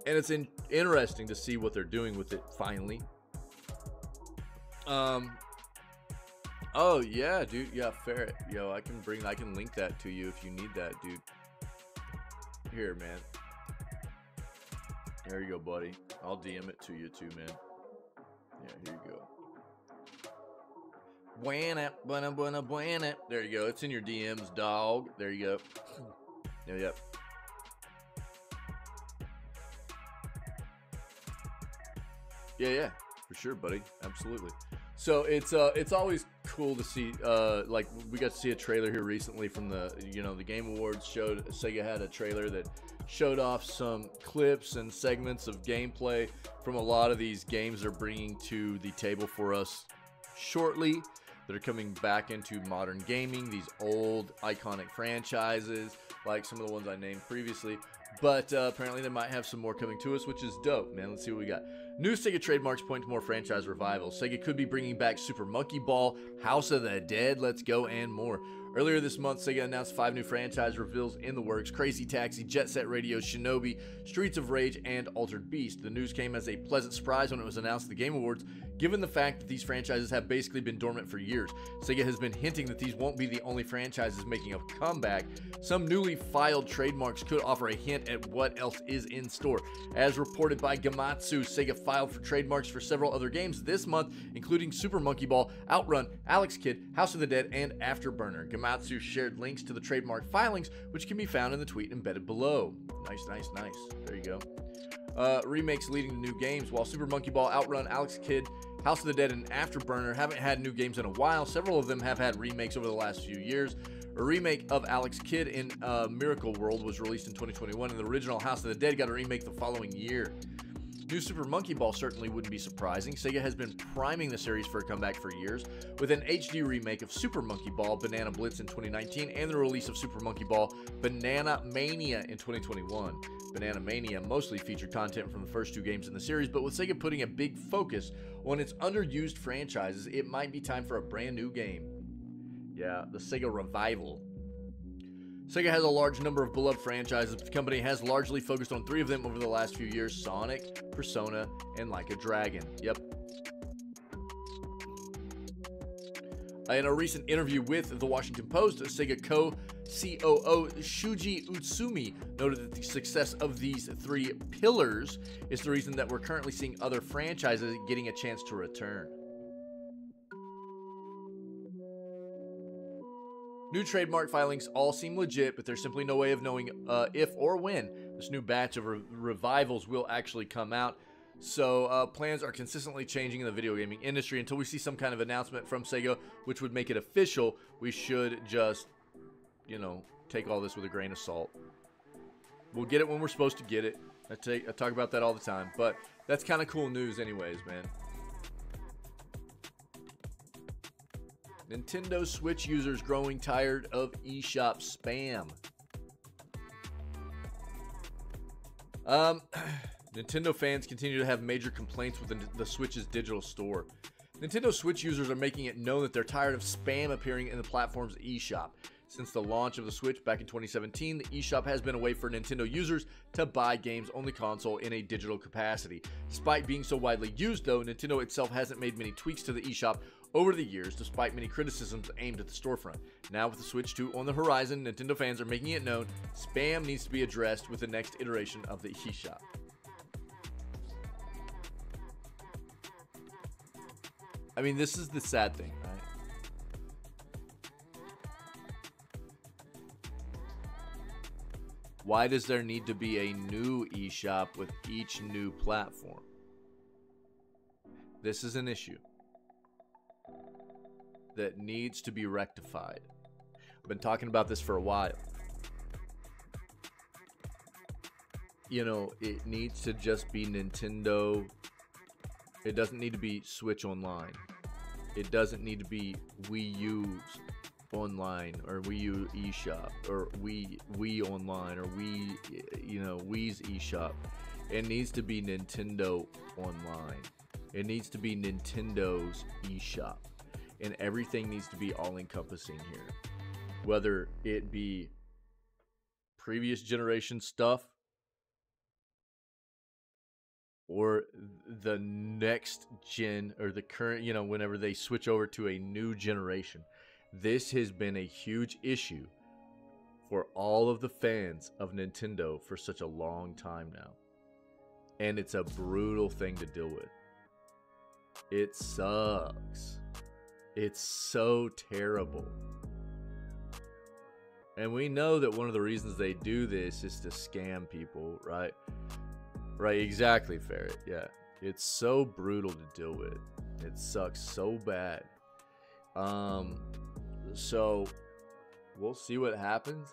And it's interesting to see what they're doing with it finally. Oh yeah, dude, yeah, Ferret. Yo, I can link that to you if you need that, dude. Here, man. There you go, buddy. I'll DM it to you too, man. Yeah, here you go. Buena. There you go. It's in your DMs, dog. There you go. Yep. Yeah, for sure, buddy. Absolutely. So it's always cool to see, like we got to see a trailer here recently from the Game Awards. Sega had a trailer that showed off some clips and segments of gameplay from a lot of these games they're bringing to the table for us shortly, that are coming back into modern gaming, these old iconic franchises like some of the ones I named previously. But apparently they might have some more coming to us, which is dope, man. Let's see what we got. New Sega trademarks point to more franchise revivals. Sega could be bringing back Super Monkey Ball, House of the Dead, Let's Go, and more. Earlier this month, Sega announced 5 new franchise reveals in the works: Crazy Taxi, Jet Set Radio, Shinobi, Streets of Rage, and Altered Beast. The news came as a pleasant surprise when it was announced at the Game Awards, given the fact that these franchises have basically been dormant for years. Sega has been hinting that these won't be the only franchises making a comeback. Some newly filed trademarks could offer a hint at what else is in store. As reported by Gamatsu, Sega filed for trademarks for several other games this month, including Super Monkey Ball, Outrun, Alex Kidd, House of the Dead, and Afterburner. Gamatsu shared links to the trademark filings, which can be found in the tweet embedded below. Nice. There you go. Remakes leading to new games. While Super Monkey Ball, Outrun, Alex Kidd, House of the Dead, and Afterburner haven't had new games in a while, several of them have had remakes over the last few years. A remake of Alex Kidd in Miracle World was released in 2021, and the original House of the Dead got a remake the following year. New Super Monkey Ball certainly wouldn't be surprising. Sega has been priming the series for a comeback for years, with an HD remake of Super Monkey Ball Banana Blitz in 2019 and the release of Super Monkey Ball Banana Mania in 2021. Banana Mania mostly featured content from the first 2 games in the series, but with Sega putting a big focus on its underused franchises, it might be time for a brand new game. Yeah, the Sega Revival. Sega has a large number of beloved franchises, but the company has largely focused on 3 of them over the last few years: Sonic, Persona, and Like a Dragon. Yep. In a recent interview with The Washington Post, Sega COO Shuji Utsumi noted that the success of these 3 pillars is the reason that we're currently seeing other franchises getting a chance to return. New trademark filings all seem legit, but there's simply no way of knowing if or when this new batch of revivals will actually come out. So plans are consistently changing in the video gaming industry. Until we see some kind of announcement from Sega which would make it official, we should just, you know, take all this with a grain of salt. We'll get it when we're supposed to get it. I talk about that all the time, but that's kind of cool news anyways, man. Nintendo Switch users growing tired of eShop spam. Nintendo fans continue to have major complaints with the Switch's digital store. Nintendo Switch users are making it known that they're tired of spam appearing in the platform's eShop. Since the launch of the Switch back in 2017, the eShop has been a way for Nintendo users to buy games on the console in a digital capacity. Despite being so widely used, though, Nintendo itself hasn't made many tweaks to the eShop over the years, despite many criticisms aimed at the storefront. Now with the Switch 2 on the horizon, Nintendo fans are making it known spam needs to be addressed with the next iteration of the eShop. I mean, this is the sad thing, right? Why does there need to be a new eShop with each new platform? This is an issue that needs to be rectified. I've been talking about this for a while. You know, it needs to just be Nintendo. It doesn't need to be Switch Online. It doesn't need to be Wii U's Online or Wii U eShop or Wii Online or Wii's eShop. It needs to be Nintendo Online. It needs to be Nintendo's eShop. And everything needs to be all-encompassing here. Whether it be previous generation stuff or the next gen or the current, you know, whenever they switch over to a new generation. This has been a huge issue for all of the fans of Nintendo for such a long time now. And it's a brutal thing to deal with. It sucks. It's so terrible. And we know that one of the reasons they do this is to scam people, right? Right, exactly, Ferret. Yeah. It's so brutal to deal with. It sucks so bad. So we'll see what happens.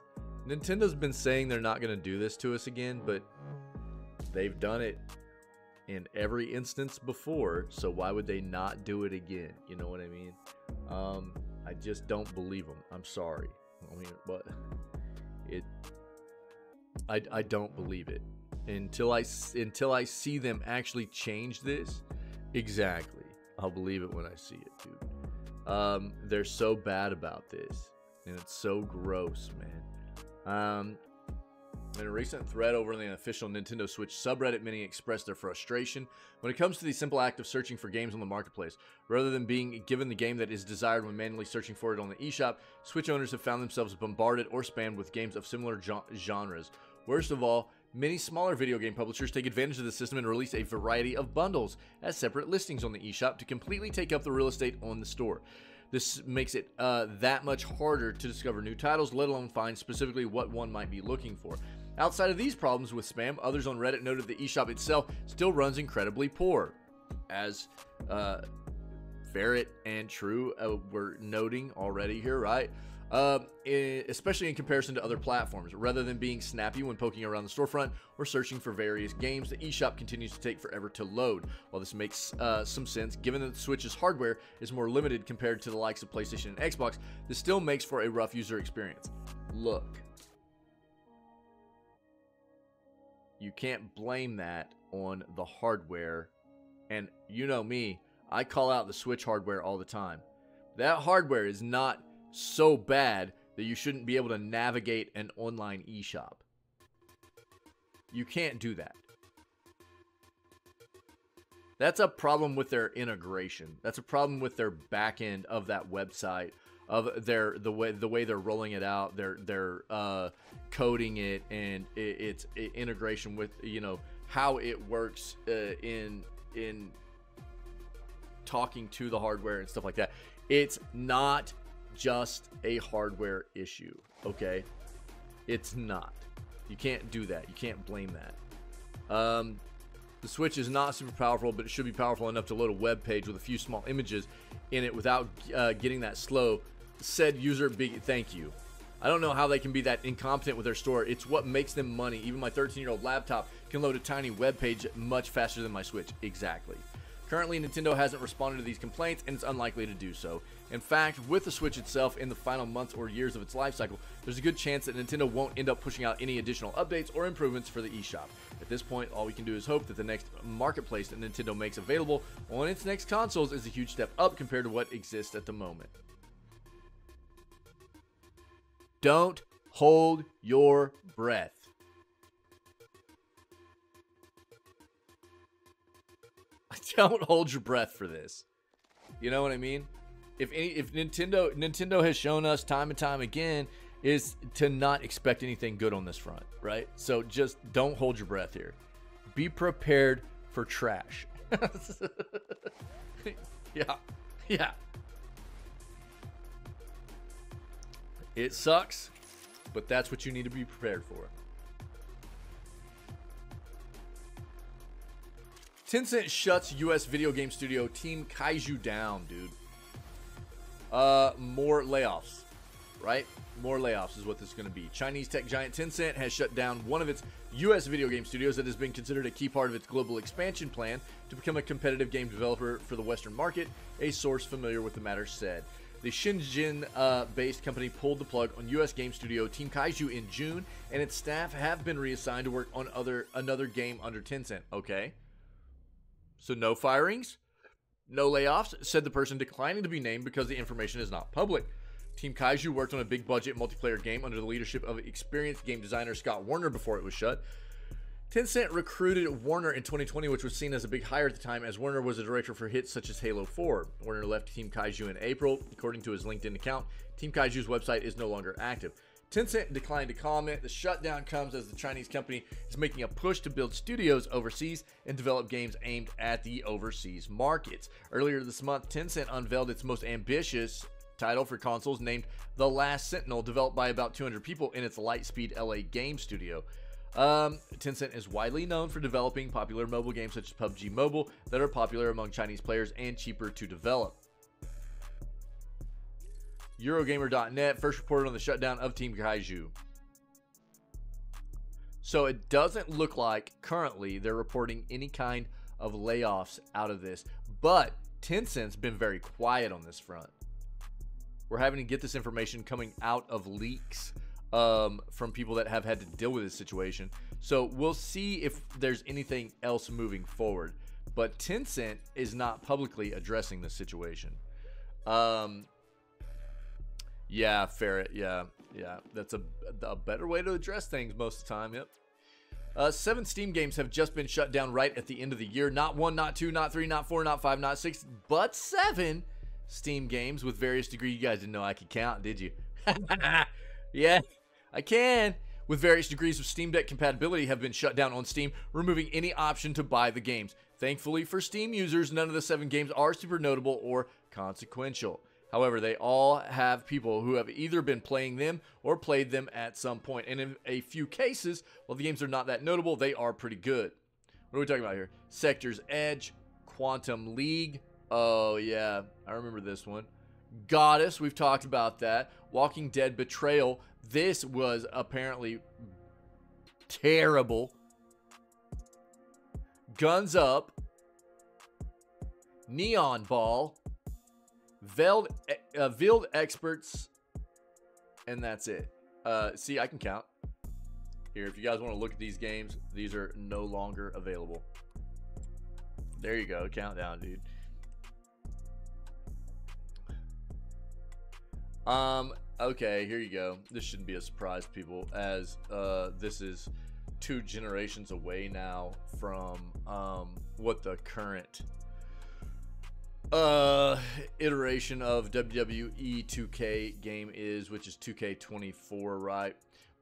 Nintendo's been saying they're not going to do this to us again, but they've done it in every instance before, so why would they not do it again? You know what I mean? I just don't believe them. I'm sorry. I mean, but I don't believe it until I see them actually change this. Exactly, I'll believe it when I see it, dude. They're so bad about this, and it's so gross, man. In a recent thread over on the official Nintendo Switch subreddit, many expressed their frustration when it comes to the simple act of searching for games on the marketplace. Rather than being given the game that is desired when manually searching for it on the eShop, Switch owners have found themselves bombarded or spammed with games of similar genres. Worst of all, many smaller video game publishers take advantage of the system and release a variety of bundles as separate listings on the eShop to completely take up the real estate on the store. This makes it that much harder to discover new titles, let alone find specifically what one might be looking for. Outside of these problems with spam, others on Reddit noted the eShop itself still runs incredibly poor. As Ferret and True were noting already here, right? especially in comparison to other platforms. Rather than being snappy when poking around the storefront or searching for various games, the eShop continues to take forever to load. While this makes some sense, given that the Switch's hardware is more limited compared to the likes of PlayStation and Xbox, this still makes for a rough user experience. Look, you can't blame that on the hardware, and you know me, I call out the Switch hardware all the time. That hardware is not so bad that you shouldn't be able to navigate an online eShop. You can't do that. That's a problem with their integration. That's a problem with their back end of that website, of the way they're rolling it out. They're coding it, and it's integration with, you know, how it works in talking to the hardware and stuff like that. It's not just a hardware issue, okay? It's not. You can't do that. You can't blame that. The Switch is not super powerful, but it should be powerful enough to load a web page with a few small images in it without getting that slow. Said user, big thank you. I don't know how they can be that incompetent with their store. It's what makes them money. Even my 13-year-old laptop can load a tiny web page much faster than my Switch. Exactly. Currently, Nintendo hasn't responded to these complaints, and it's unlikely to do so. In fact, with the Switch itself in the final months or years of its life cycle, there's a good chance that Nintendo won't end up pushing out any additional updates or improvements for the eShop. At this point, all we can do is hope that the next marketplace that Nintendo makes available on its next consoles is a huge step up compared to what exists at the moment. Don't hold your breath. Don't hold your breath for this. You know what I mean? If Nintendo has shown us time and time again is to not expect anything good on this front, right? So just don't hold your breath here. Be prepared for trash. Yeah. It sucks, but that's what you need to be prepared for. Tencent shuts U.S. video game studio Team Kaiju down, dude. More layoffs, right? More layoffs is what this is going to be. Chinese tech giant Tencent has shut down one of its U.S. video game studios that has been considered a key part of its global expansion plan to become a competitive game developer for the Western market, a source familiar with the matter said. The Shenzhen-based company pulled the plug on U.S. game studio Team Kaiju in June, and its staff have been reassigned to work on another game under Tencent. Okay. So no firings, no layoffs, said the person declining to be named because the information is not public. Team Kaiju worked on a big-budget multiplayer game under the leadership of experienced game designer Scott Warner before it was shut. Tencent recruited Warner in 2020, which was seen as a big hire at the time, as Warner was a director for hits such as Halo 4. Warner left Team Kaiju in April. According to his LinkedIn account, Team Kaiju's website is no longer active. Tencent declined to comment. The shutdown comes as the Chinese company is making a push to build studios overseas and develop games aimed at the overseas markets. Earlier this month, Tencent unveiled its most ambitious title for consoles, named The Last Sentinel, developed by about 200 people in its Lightspeed LA game studio. Tencent is widely known for developing popular mobile games such as PUBG Mobile that are popular among Chinese players and cheaper to develop. Eurogamer.net first reported on the shutdown of Team Kaiju. So it doesn't look like currently they're reporting any kind of layoffs out of this, but Tencent's been very quiet on this front. We're having to get this information coming out of leaks from people that have had to deal with this situation. So we'll see if there's anything else moving forward. But Tencent is not publicly addressing this situation. Yeah, Ferret. Yeah. That's a better way to address things most of the time. Yep. 7 Steam games have just been shut down right at the end of the year. Not 1, not 2, not 3, not 4, not 5, not 6, but 7 Steam games with various degrees. You guys didn't know I could count, did you? Yeah, I can. With various degrees of Steam Deck compatibility have been shut down on Steam, removing any option to buy the games. Thankfully for Steam users, none of the 7 games are super notable or consequential. However, they all have people who have either been playing them or played them at some point. And in a few cases, while the games are not that notable, they are pretty good. What are we talking about here? Sector's Edge, Quantum League. Oh, yeah. I remember this one. Goddess, we've talked about that. Walking Dead Betrayal, this was apparently terrible. Guns Up, Neon Ball, Veiled Experts, and that's it. See, I can count. Here, if you guys want to look at these games, these are no longer available. There you go, countdown, dude. Okay, here you go. This shouldn't be a surprise to people, as this is 2 generations away now from what the current iteration of WWE 2K game is, which is 2K24, right?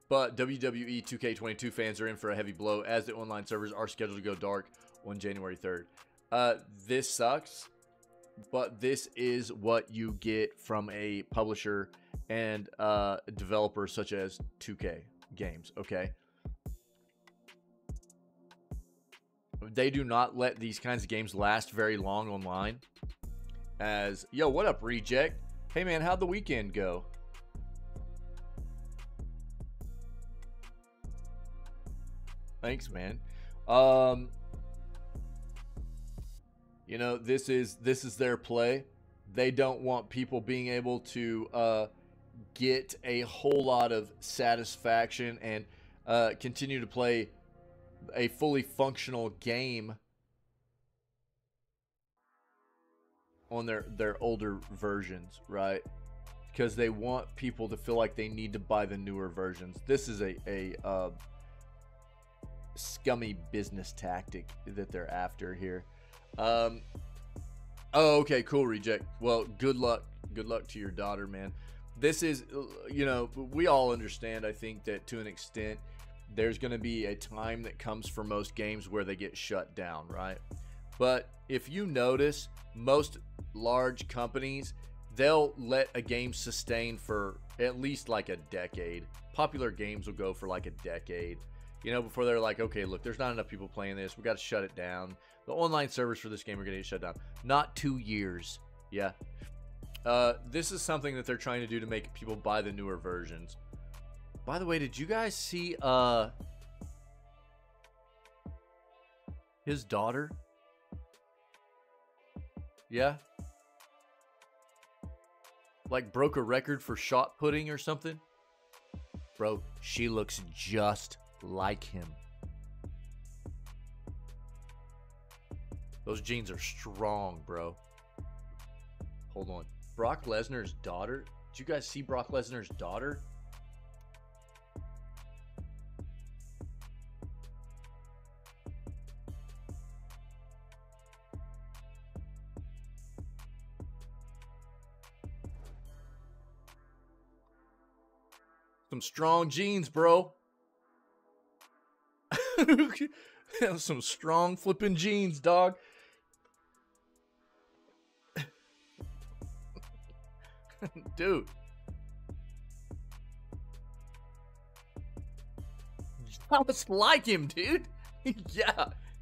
But WWE 2K22 fans are in for a heavy blow, as the online servers are scheduled to go dark on January 3rd. This sucks, but this is what you get from a publisher and developer such as 2K Games, okay? They do not let these kinds of games last very long online. As, yo, what up, Reject? Hey, man, how'd the weekend go? Thanks, man. You know, this is their play. They don't want people being able to get a whole lot of satisfaction and continue to play a fully functional game on their older versions, right? Because they want people to feel like they need to buy the newer versions. This is a scummy business tactic that they're after here. Oh, okay, cool, Reject. Well, good luck to your daughter, man. This is, you know, we all understand, I think, that to an extent there's going to be a time that comes for most games where they get shut down, right? But if you notice, most large companies, they'll let a game sustain for at least like a decade. Popular games will go for like a decade, you know, before they're like, okay, look, there's not enough people playing this, we got to shut it down. The online servers for this game are going to get shut down. Not 2 years. Yeah. This is something that they're trying to do to make people buy the newer versions. By the way, did you guys see his daughter? Yeah. Like broke a record for shot putting or something? Bro, she looks just like him. Those genes are strong, bro. Hold on. Brock Lesnar's daughter? Did you guys see Brock Lesnar's daughter? Some strong genes, bro. Some strong flipping genes, dog. Dude. Just like him, dude.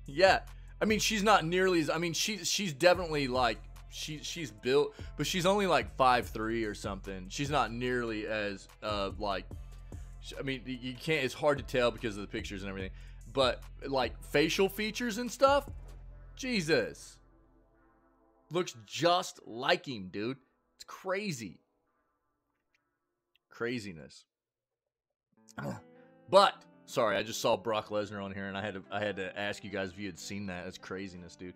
Yeah. I mean, she's not nearly as, I mean, she's definitely like, she's built, but she's only like 5'3" or something. She's not nearly as like, I mean, you can't, it's hard to tell because of the pictures and everything, but like facial features and stuff, Jesus, looks just like him, dude. It's crazy. Craziness. But sorry, I just saw Brock Lesnar on here, and I had to ask you guys if you had seen that. That's craziness, dude.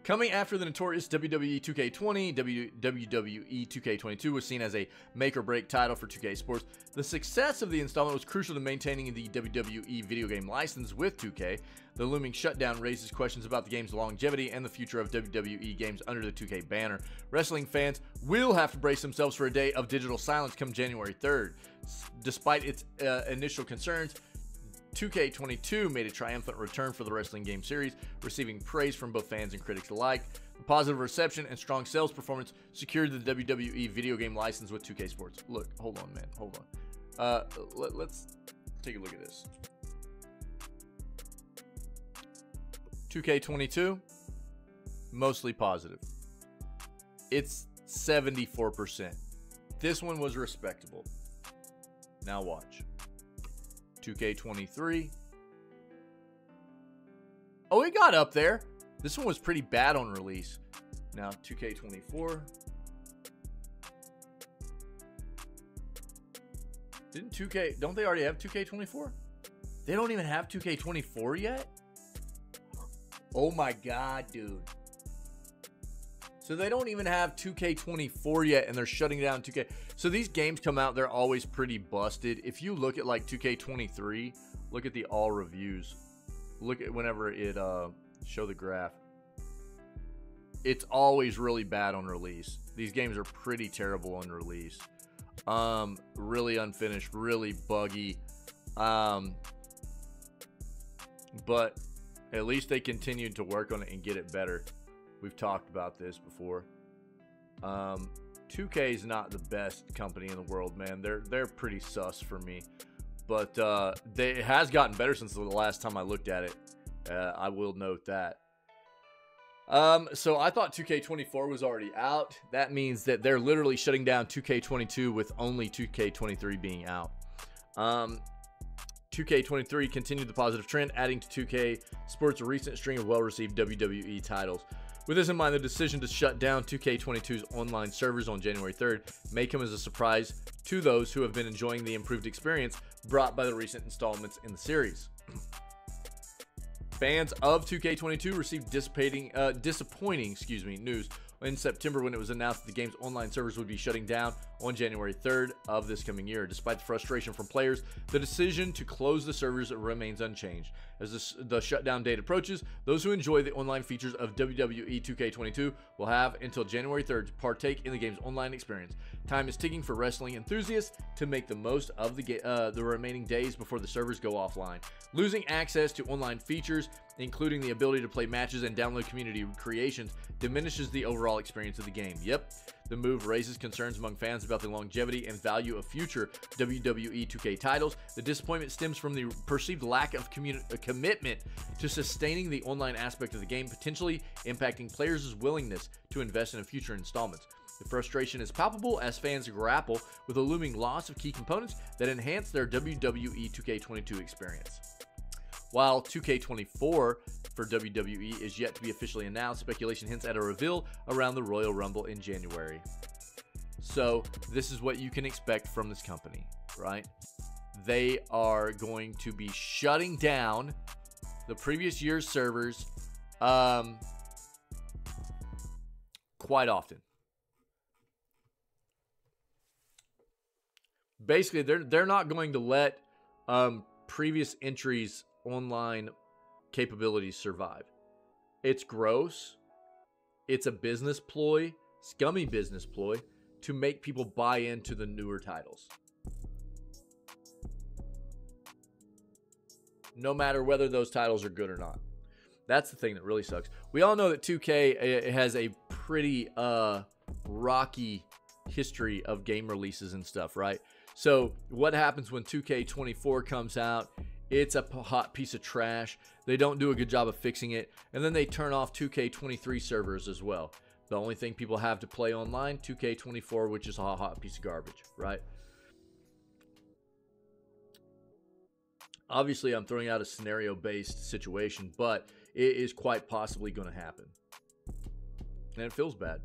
Coming after the notorious WWE 2K20, WWE 2K22 was seen as a make-or-break title for 2K Sports. The success of the installment was crucial to maintaining the WWE video game license with 2K. The looming shutdown raises questions about the game's longevity and the future of WWE games under the 2K banner. Wrestling fans will have to brace themselves for a day of digital silence come January 3rd. Despite its initial concerns, 2K22 made a triumphant return for the wrestling game series, receiving praise from both fans and critics alike. The positive reception and strong sales performance secured the WWE video game license with 2K Sports. Look, hold on, man, hold on. Let's take a look at this. 2K22, mostly positive. It's 74%. This one was respectable. Now watch. 2K23. Oh, it got up there. This one was pretty bad on release. Now 2K24. Didn't 2K, don't they already have 2K24? They don't even have 2K24 yet? Oh my god, dude. So they don't even have 2K24 yet, and they're shutting down 2K. So these games come out, they're always pretty busted. If you look at like 2K23, look at the all reviews. Look at whenever it show the graph. It's always really bad on release. These games are pretty terrible on release. Really unfinished, really buggy. But at least they continued to work on it and get it better. We've talked about this before. 2K is not the best company in the world, man. They're pretty sus for me. But it has gotten better since the last time I looked at it. I will note that. So I thought 2K24 was already out. That means that they're literally shutting down 2K22 with only 2K23 being out. 2K23 continued the positive trend, adding to 2K Sports' recent string of well-received WWE titles. With this in mind, the decision to shut down 2K22's online servers on January 3rd may come as a surprise to those who have been enjoying the improved experience brought by the recent installments in the series. Fans of 2K22 received disappointing news in September when it was announced that the game's online servers would be shutting down on January 3rd of this coming year. Despite the frustration from players, the decision to close the servers remains unchanged. As the shutdown date approaches, those who enjoy the online features of WWE 2K22 will have until January 3rd to partake in the game's online experience. Time is ticking for wrestling enthusiasts to make the most of the remaining days before the servers go offline. Losing access to online features, including the ability to play matches and download community creations, diminishes the overall experience of the game. Yep, the move raises concerns among fans about the longevity and value of future WWE 2K titles. The disappointment stems from the perceived lack of commitment to sustaining the online aspect of the game, potentially impacting players' willingness to invest in future installments. The frustration is palpable as fans grapple with a looming loss of key components that enhance their WWE 2K22 experience. While 2K24 for WWE is yet to be officially announced, speculation hints at a reveal around the Royal Rumble in January. So this is what you can expect from this company, right? They are going to be shutting down the previous year's servers quite often. Basically, they're not going to let previous entries online capabilities survive. It's gross. It's a business ploy, scummy business ploy, to make people buy into the newer titles. No matter whether those titles are good or not. That's the thing that really sucks. We all know that 2K has a pretty rocky history of game releases and stuff, right? So what happens when 2K24 comes out? It's a hot piece of trash. They don't do a good job of fixing it. And then they turn off 2K23 servers as well. The only thing people have to play online, 2K24, which is a hot piece of garbage, right? Obviously, I'm throwing out a scenario-based situation, but it is quite possibly going to happen. And it feels bad.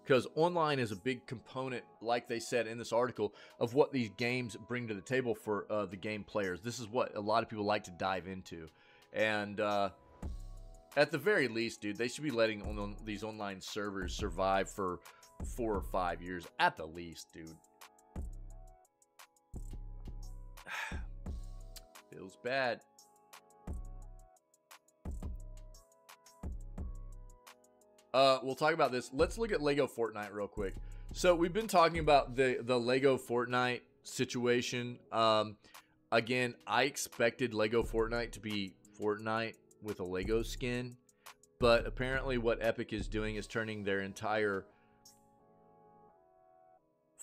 Because online is a big component, like they said in this article, of what these games bring to the table for the game players. This is what a lot of people like to dive into. And at the very least, dude, they should be letting these online servers survive for 4 or 5 years. At the least, dude. Feels bad. We'll talk about this. Let's look at Lego Fortnite real quick. So we've been talking about the Lego Fortnite situation. Again, I expected Lego Fortnite to be Fortnite with a Lego skin, but apparently what Epic is doing is turning their entire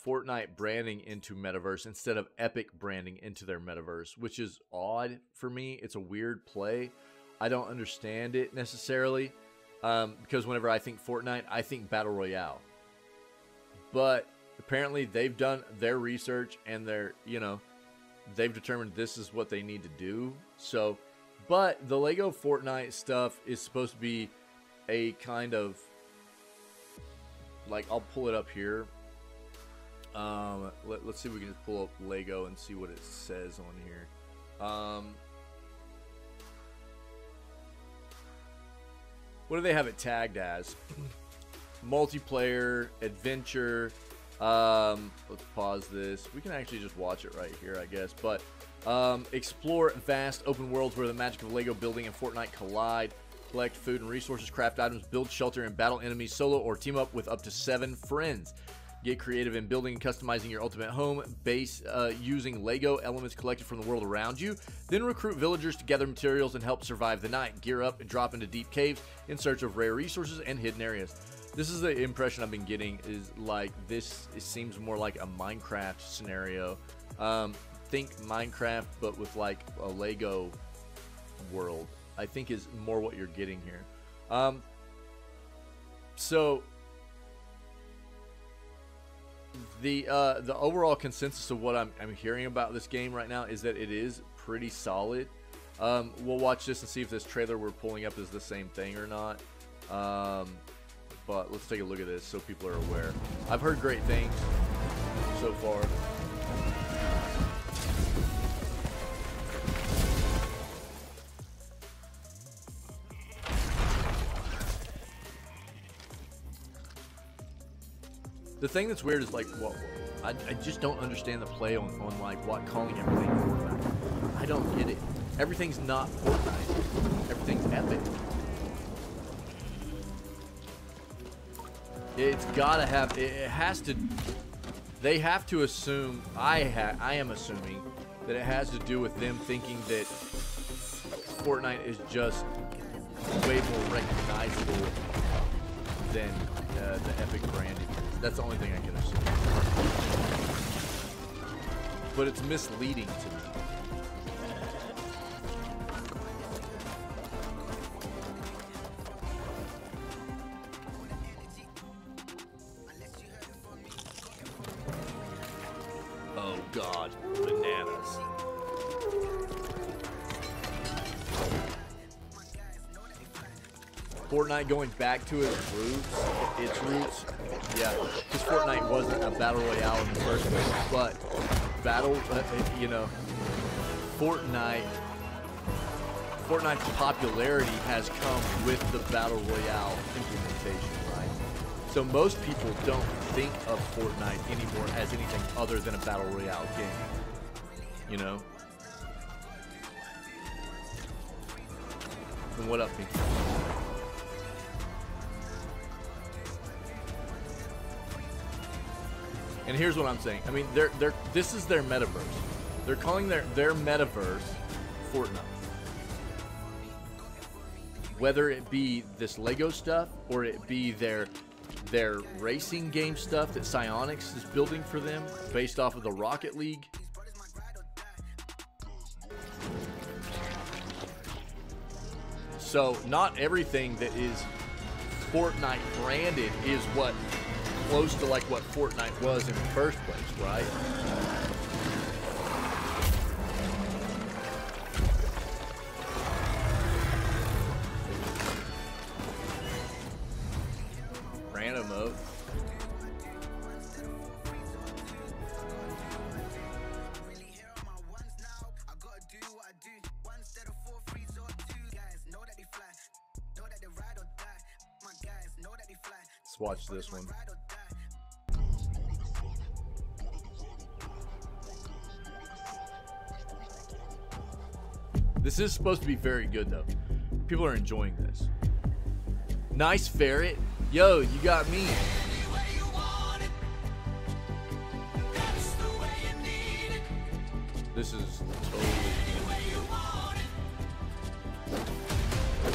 Fortnite branding into metaverse instead of Epic branding into their metaverse, which is odd for me. It's a weird play. I don't understand it necessarily. Because whenever I think Fortnite, I think Battle Royale. but apparently they've done their research and they've determined this is what they need to do. So, but the Lego Fortnite stuff is supposed to be a kind of, like, I'll pull it up here. Let's see if we can just pull up Lego and see what it says on here. What do they have it tagged as? Multiplayer, adventure. Let's pause this. We can actually just watch it right here, I guess. But explore vast open worlds where the magic of Lego building and Fortnite collide. Collect food and resources, craft items, build shelter, and battle enemies solo or team up with up to 7 friends. Get creative in building and customizing your ultimate home base using Lego elements collected from the world around you. Then recruit villagers to gather materials and help survive the night. Gear up and drop into deep caves in search of rare resources and hidden areas. This is the impression I've been getting, is like this. It seems more like a Minecraft scenario. Think Minecraft, but with like a Lego world, I think is more what you're getting here. So the overall consensus of what I'm hearing about this game right now is that it is pretty solid. We'll watch this and see if this trailer we're pulling up is the same thing or not. But let's take a look at this so people are aware. I've heard great things so far. The thing that's weird is like, well, I just don't understand the play on like what calling everything Fortnite. I don't get it. Everything's not Fortnite. Everything's epic. It's gotta have. It has to. They have to assume. I am assuming that it has to do with them thinking that Fortnite is just way more recognizable than the epic brand. That's the only thing I can assume. But it's misleading to me. Oh God, bananas. Fortnite going back to its roots, yeah, because Fortnite wasn't a battle royale in the first place, but Fortnite's popularity has come with the battle royale implementation, right? So most people don't think of Fortnite anymore as anything other than a battle royale game, you know? And what up, Pinky? And here's what I'm saying. I mean, this is their metaverse. They're calling their metaverse Fortnite. Whether it be this Lego stuff or it be their racing game stuff that Psyonix is building for them based off of the Rocket League. So not everything that is Fortnite branded is what close to like what Fortnite was in the first place, right? Random mode. Let's watch this one. This is supposed to be very good, though. People are enjoying this. Nice ferret. Yo, you got me. This is totally...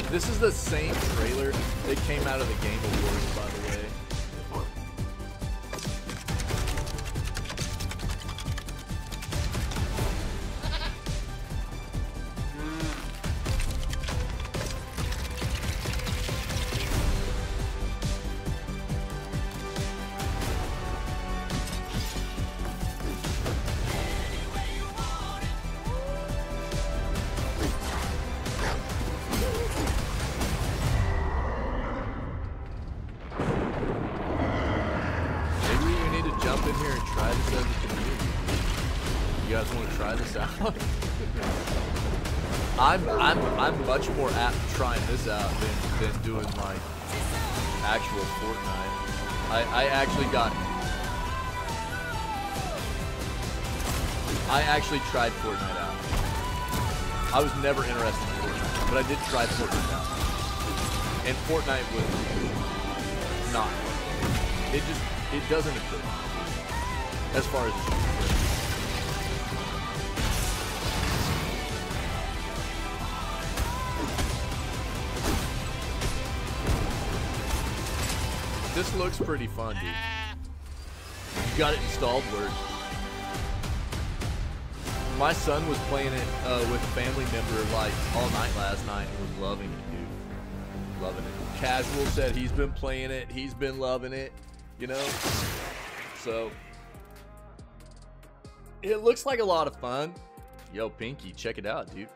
This is the same trailer that came out of the Game Awards, by the way. this out. I'm much more apt trying this out than doing like actual Fortnite. I actually tried Fortnite out. I was never interested in Fortnite, but I did try Fortnite out. And Fortnite was not. It doesn't appeal as far as this looks pretty fun, dude. You got it installed, word. My son was playing it with a family member like all night last night and was loving it, dude. Loving it. Casual said he's been playing it. He's been loving it, you know? So, it looks like a lot of fun. Yo, Pinky, check it out, dude.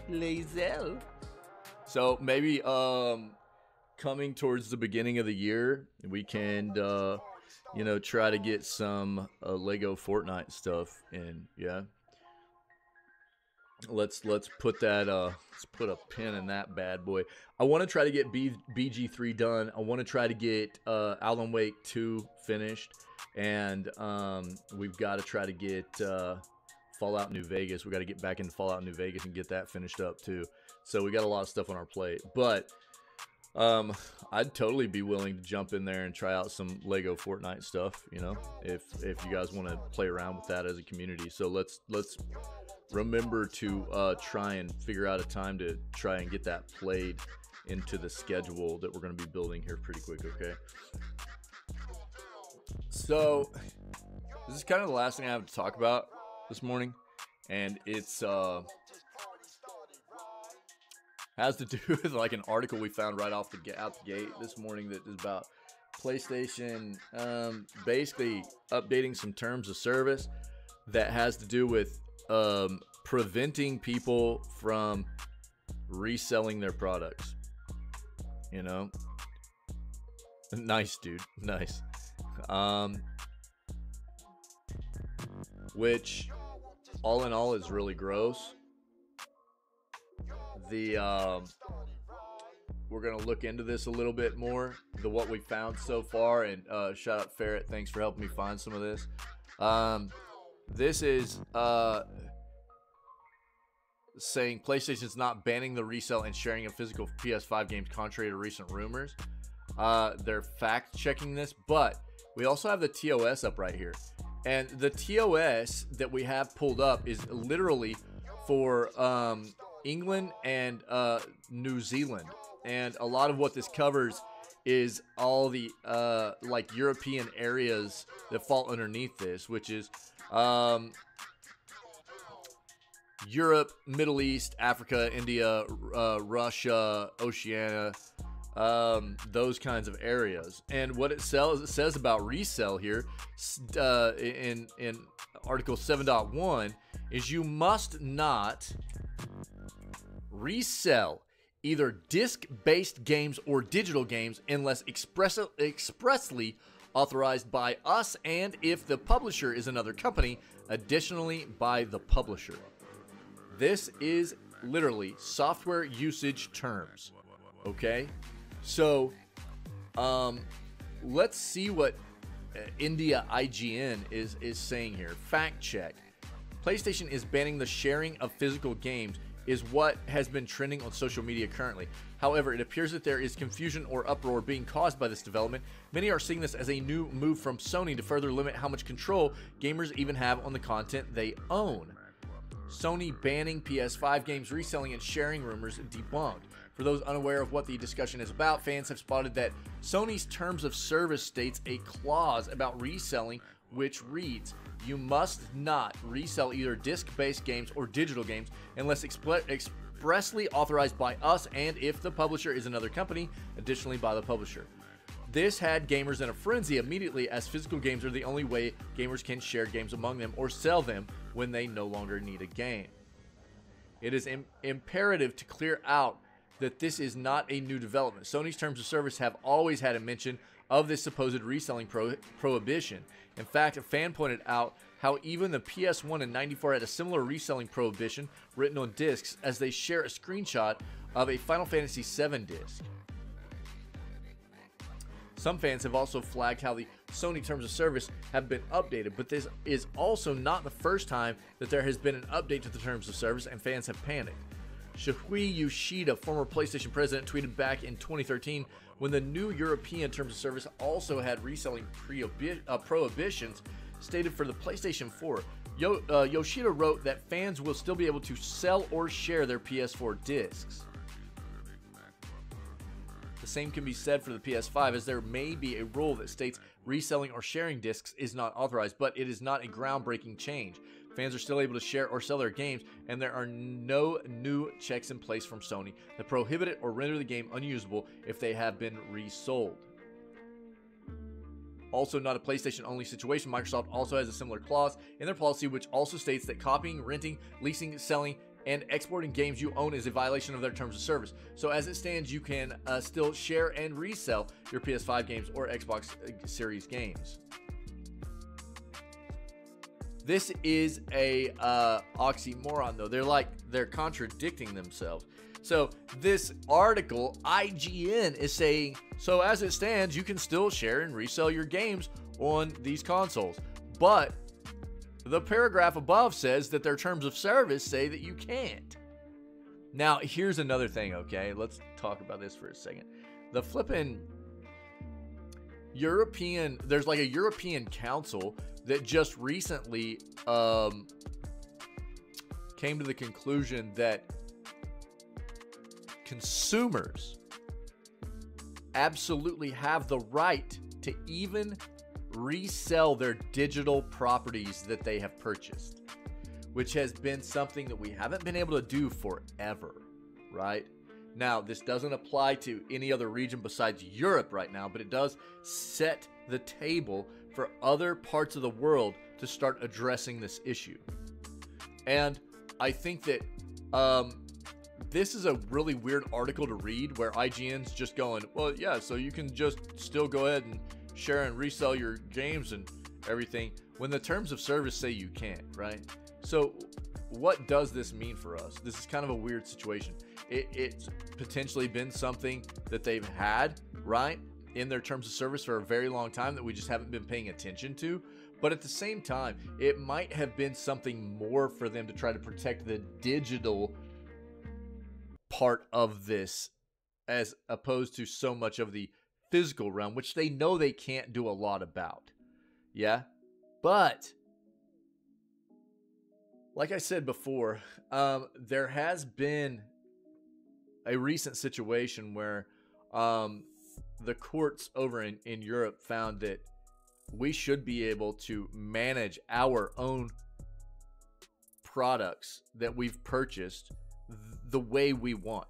Lazel. So, maybe, coming towards the beginning of the year, we can, you know, try to get some Lego Fortnite stuff in. Yeah. Let's put that let's put a pin in that bad boy. I want to try to get BG3 done. I want to try to get Alan Wake 2 finished, and we've got to try to get Fallout New Vegas. We got to get back into Fallout New Vegas and get that finished up too. So we got a lot of stuff on our plate, but I'd totally be willing to jump in there and try out some Lego Fortnite stuff, you know, if you guys want to play around with that as a community. So let's remember to try and figure out a time to try and get that played into the schedule that we're going to be building here pretty quick, okay? So this is kind of the last thing I have to talk about this morning, and it's has to do with like an article we found right out the gate this morning that is about PlayStation basically updating some terms of service that has to do with preventing people from reselling their products. You know, nice, dude, nice. Which all in all is really gross. We're gonna look into this a little bit more, what we found so far, and shout out Ferret, thanks for helping me find some of this. This is saying PlayStation's not banning the resale and sharing of physical PS5 games, contrary to recent rumors. They're fact checking this, but we also have the TOS up right here, and the TOS that we have pulled up is literally for England and New Zealand, and a lot of what this covers is all the like European areas that fall underneath this, which is Europe, Middle East, Africa, India, Russia, Oceania, those kinds of areas. And what it says about resale here in Article 7.1 is you must not resell either disc-based games or digital games unless expressly authorized by us, and if the publisher is another company, additionally by the publisher. This is literally software usage terms. Okay, so let's see what India IGN is saying here. Fact check: PlayStation is banning the sharing of physical games, is what has been trending on social media currently. However, it appears that there is confusion or uproar being caused by this development. Many are seeing this as a new move from Sony to further limit how much control gamers even have on the content they own. Sony banning PS5 games reselling and sharing rumors debunked. For those unaware of what the discussion is about, fans have spotted that Sony's terms of service states a clause about reselling which reads, "You must not resell either disc-based games or digital games unless expressly authorized by us, and if the publisher is another company, additionally by the publisher." This had gamers in a frenzy immediately, as physical games are the only way gamers can share games among them or sell them when they no longer need a game. It is imperative to clear out that this is not a new development. Sony's terms of service have always had a mention of this supposed reselling prohibition. In fact, a fan pointed out how even the PS1 and 94 had a similar reselling prohibition written on discs, as they share a screenshot of a Final Fantasy VII disc. Some fans have also flagged how the Sony terms of service have been updated, but this is also not the first time that there has been an update to the terms of service and fans have panicked. Shuhei Yoshida, former PlayStation president, tweeted back in 2013 when the new European terms of service also had reselling prohibitions stated for the PlayStation 4. Yoshida wrote that fans will still be able to sell or share their PS4 discs. The same can be said for the PS5, as there may be a rule that states reselling or sharing discs is not authorized, but it is not a groundbreaking change. Fans are still able to share or sell their games, and there are no new checks in place from Sony that prohibit it or render the game unusable if they have been resold. Also not a PlayStation-only situation, Microsoft also has a similar clause in their policy which also states that copying, renting, leasing, selling, and exporting games you own is a violation of their terms of service. So as it stands, you can still share and resell your PS5 games or Xbox Series games. This is a oxymoron, though. They're contradicting themselves. So this article, IGN, is saying, so as it stands, you can still share and resell your games on these consoles. But the paragraph above says that their terms of service say that you can't. Now, here's another thing, okay? Let's talk about this for a second. The flippin' European, there's like a European council that just recently came to the conclusion that consumers absolutely have the right to even resell their digital properties that they have purchased, which has been something that we haven't been able to do forever, right? Now, this doesn't apply to any other region besides Europe right now, but it does set the table for other parts of the world to start addressing this issue. And I think that this is a really weird article to read where IGN's just going, well, yeah, so you can just still go ahead and share and resell your games and everything, when the terms of service say you can't, right? So what does this mean for us? This is kind of a weird situation. It's potentially been something that they've had, right, in their terms of service for a very long time that we just haven't been paying attention to. But at the same time, it might have been something more for them to try to protect the digital part of this as opposed to so much of the physical realm, which they know they can't do a lot about. Yeah? But like I said before, there has been a recent situation where the courts over in Europe found that we should be able to manage our own products that we've purchased the way we want.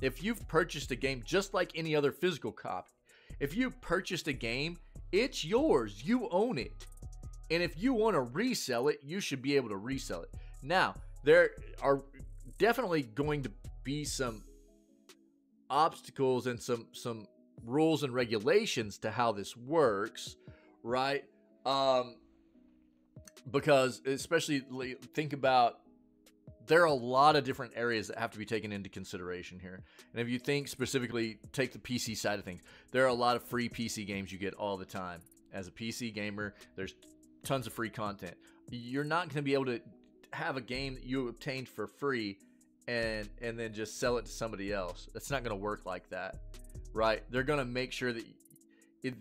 If you've purchased a game just like any other physical copy, if you purchased a game, it's yours. You own it. And if you want to resell it, you should be able to resell it. Now, there are definitely going to be some obstacles and some rules and regulations to how this works, right? Because especially think about, there are a lot of different areas that have to be taken into consideration here. And if you think specifically, take the PC side of things, there are a lot of free PC games you get all the time. As a PC gamer, there's tons of free content. You're not going to be able to have a game that you obtained for free and then just sell it to somebody else. That's not going to work like that, right? They're going to make sure that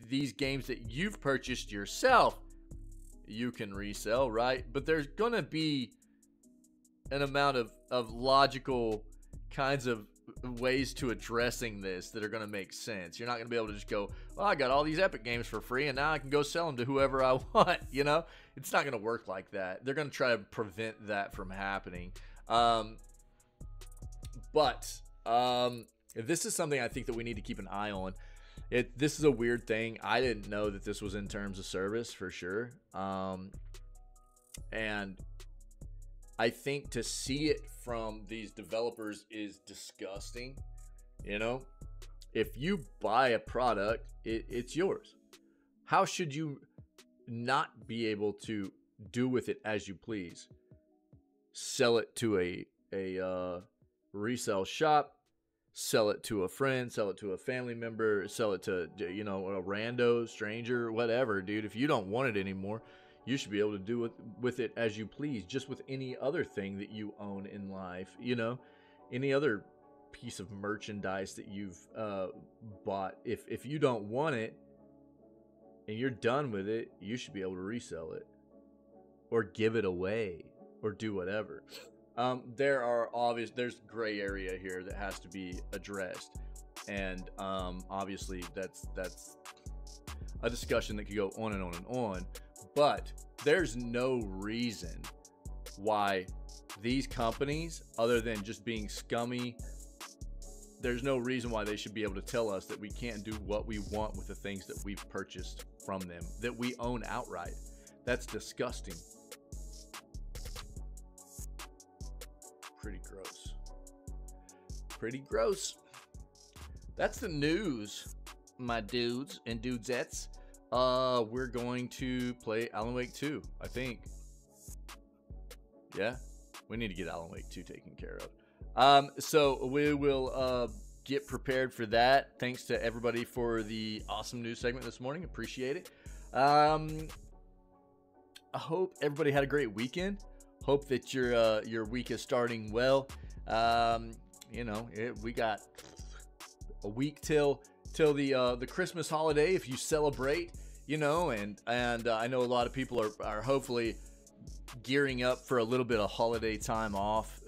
these games that you've purchased yourself, you can resell, right? But there's going to be an amount of logical kinds of ways to addressing this that are going to make sense. You're not going to be able to just go, well, I got all these Epic games for free and now I can go sell them to whoever I want. You know, it's not going to work like that. They're going to try to prevent that from happening. But this is something I think that we need to keep an eye on. This is a weird thing. I didn't know that this was in terms of service for sure. And I think to see it from these developers is disgusting. You know, if you buy a product, it's yours. How should you not be able to do with it as you please. Sell it to a resale shop, sell it to a friend, sell it to a family member, sell it to, you know, a rando, stranger, whatever, dude. If you don't want it anymore, you should be able to do with it as you please, just with any other thing that you own in life, you know, any other piece of merchandise that you've bought. If you don't want it and you're done with it, you should be able to resell it or give it away or do whatever. There's gray area here that has to be addressed, and obviously that's a discussion that could go on and on and on. But there's no reason why these companies, other than just being scummy, there's no reason why they should be able to tell us that we can't do what we want with the things that we've purchased from them, that we own outright. That's disgusting. Pretty gross. Pretty gross. That's the news, my dudes and dudesettes. We're going to play Alan Wake 2, I think. Yeah, we need to get Alan Wake 2 taken care of. So we will get prepared for that. Thanks to everybody for the awesome news segment this morning. Appreciate it. I hope everybody had a great weekend. Hope that your week is starting well. You know, we got a week till the Christmas holiday if you celebrate. You know, and I know a lot of people are hopefully gearing up for a little bit of holiday time off.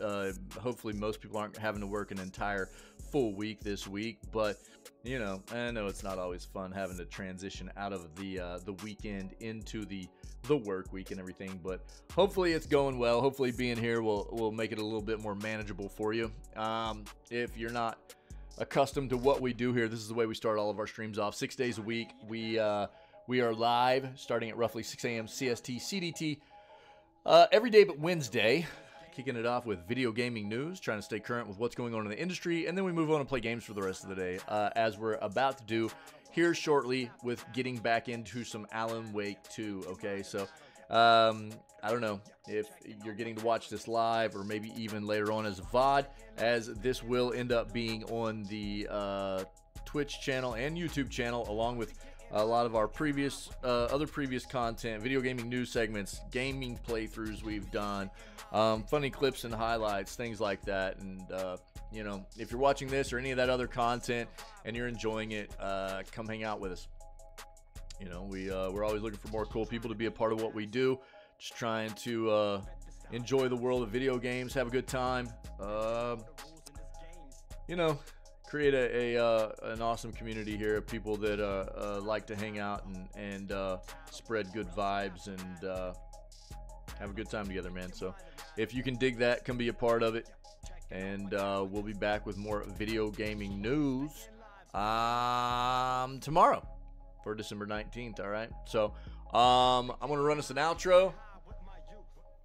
Hopefully most people aren't having to work an entire full week this week, but you know, I know it's not always fun having to transition out of the weekend into the work week and everything, but hopefully it's going well. Hopefully being here will make it a little bit more manageable for you. If you're not accustomed to what we do here, this is the way we start all of our streams off. 6 days a week. We are live starting at roughly 6 a.m. CST, CDT, every day but Wednesday, kicking it off with video gaming news, trying to stay current with what's going on in the industry, and then we move on and play games for the rest of the day, as we're about to do here shortly with getting back into some Alan Wake 2, okay? So, I don't know if you're getting to watch this live or maybe even later on as a VOD, as this will end up being on the Twitch channel and YouTube channel, along with a lot of our other previous content, video gaming news segments, gaming playthroughs we've done, funny clips and highlights, things like that. And you know, if you're watching this or any of that other content and you're enjoying it, come hang out with us. You know, we're always looking for more cool people to be a part of what we do. Just trying to enjoy the world of video games, have a good time. You know, create an awesome community here of people that like to hang out and spread good vibes and have a good time together, man. So if you can dig that, come be a part of it. And we'll be back with more video gaming news tomorrow for December 19th, all right? So I'm going to run us an outro.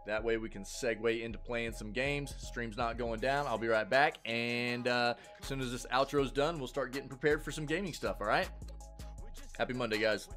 That way we can segue into playing some games. Stream's not going down. I'll be right back. And as soon as this outro's done, we'll start getting prepared for some gaming stuff, all right? Happy Monday, guys.